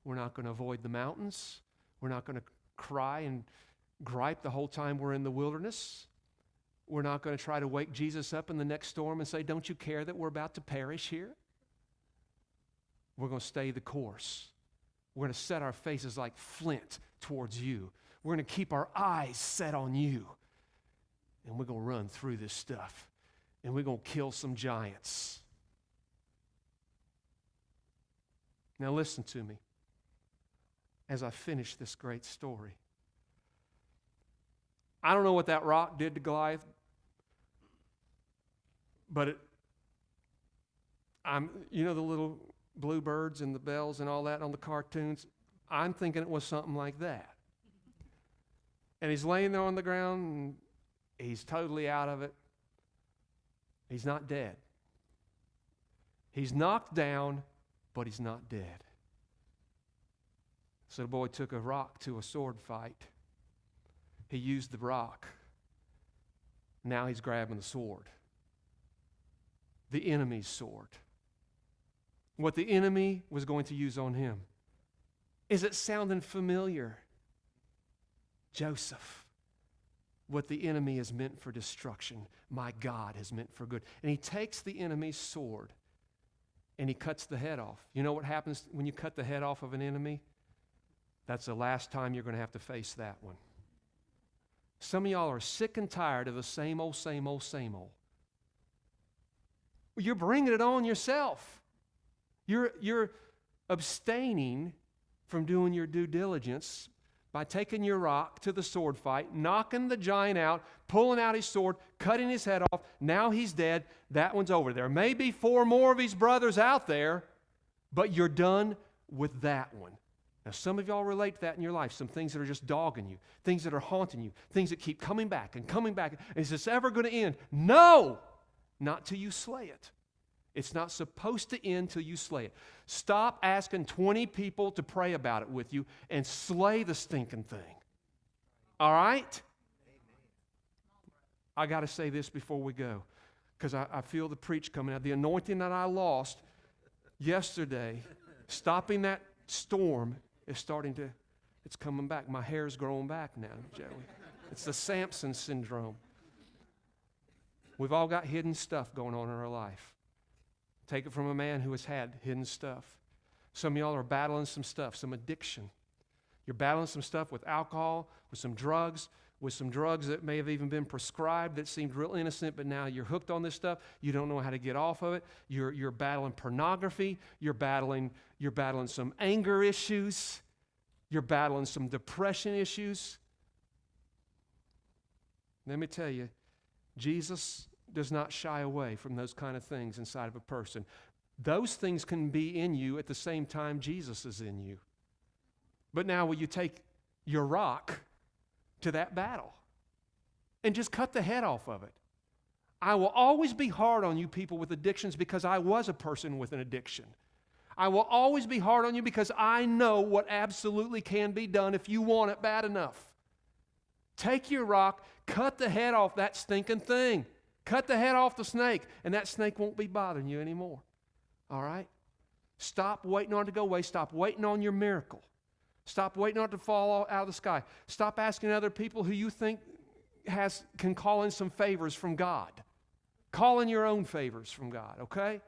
S2: We're not going to avoid the mountains. We're not going to cry and gripe the whole time we're in the wilderness. We're not going to try to wake Jesus up in the next storm and say, don't you care that we're about to perish here? We're going to stay the course. We're going to set our faces like flint towards you. We're going to keep our eyes set on you. And we're going to run through this stuff. And we're going to kill some giants. Now listen to me as I finish this great story. I don't know what that rock did to Goliath, but you know the little bluebirds and the bells and all that on the cartoons? I'm thinking it was something like that. And he's laying there on the ground, and he's totally out of it. He's not dead. He's knocked down, but he's not dead. So the boy took a rock to a sword fight. He used the rock. Now he's grabbing the sword. The enemy's sword. What the enemy was going to use on him. Is it sounding familiar? Joseph. What the enemy is meant for destruction, my God has meant for good. And he takes the enemy's sword and he cuts the head off. You know what happens when you cut the head off of an enemy? That's the last time you're going to have to face that one. Some of y'all are sick and tired of the same old, same old, same old. You're bringing it on yourself. You're abstaining from doing your due diligence by taking your rock to the sword fight, knocking the giant out, pulling out his sword, cutting his head off. Now he's dead. That one's over. There may be 4 more of his brothers out there, but you're done with that one. Now, some of y'all relate to that in your life, some things that are just dogging you, things that are haunting you, things that keep coming back and coming back. Is this ever going to end? No! Not till you slay it. It's not supposed to end till you slay it. Stop asking 20 people to pray about it with you and slay the stinking thing. All right? I got to say this before we go, because I feel the preach coming out. The anointing that I lost yesterday, stopping that storm, is it's coming back. My hair's growing back now, Joey. It's the Samson syndrome. We've all got hidden stuff going on in our life. Take it from a man who has had hidden stuff. Some of y'all are battling some stuff, some addiction. You're battling some stuff with alcohol, with some drugs that may have even been prescribed that seemed real innocent, but now you're hooked on this stuff. You don't know how to get off of it. You're battling pornography. You're battling some anger issues. You're battling some depression issues. Let me tell you, Jesus does not shy away from those kind of things inside of a person. Those things can be in you at the same time Jesus is in you. But now will you take your rock to that battle and just cut the head off of it? I will always be hard on you people with addictions because I was a person with an addiction. I will always be hard on you because I know what absolutely can be done if you want it bad enough. Take your rock, cut the head off that stinking thing. Cut the head off the snake, and that snake won't be bothering you anymore. All right? Stop waiting on it to go away. Stop waiting on your miracle. Stop waiting on it to fall out of the sky. Stop asking other people who you think can call in some favors from God. Call in your own favors from God, okay?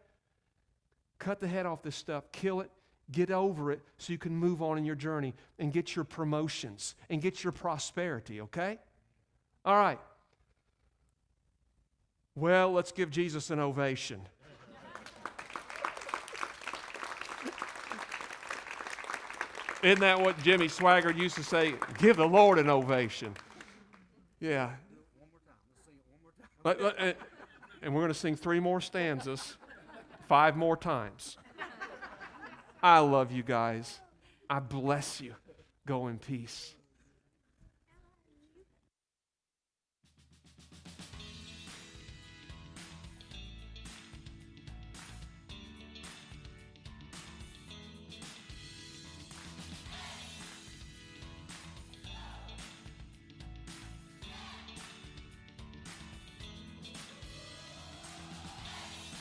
S2: Cut the head off this stuff. Kill it. Get over it so you can move on in your journey and get your promotions and get your prosperity, okay? All right. Well, let's give Jesus an ovation. Isn't that what Jimmy Swaggart used to say? Give the Lord an ovation. Yeah. And we're going to sing 3 more stanzas, 5 more times. I love you guys. I bless you. Go in peace.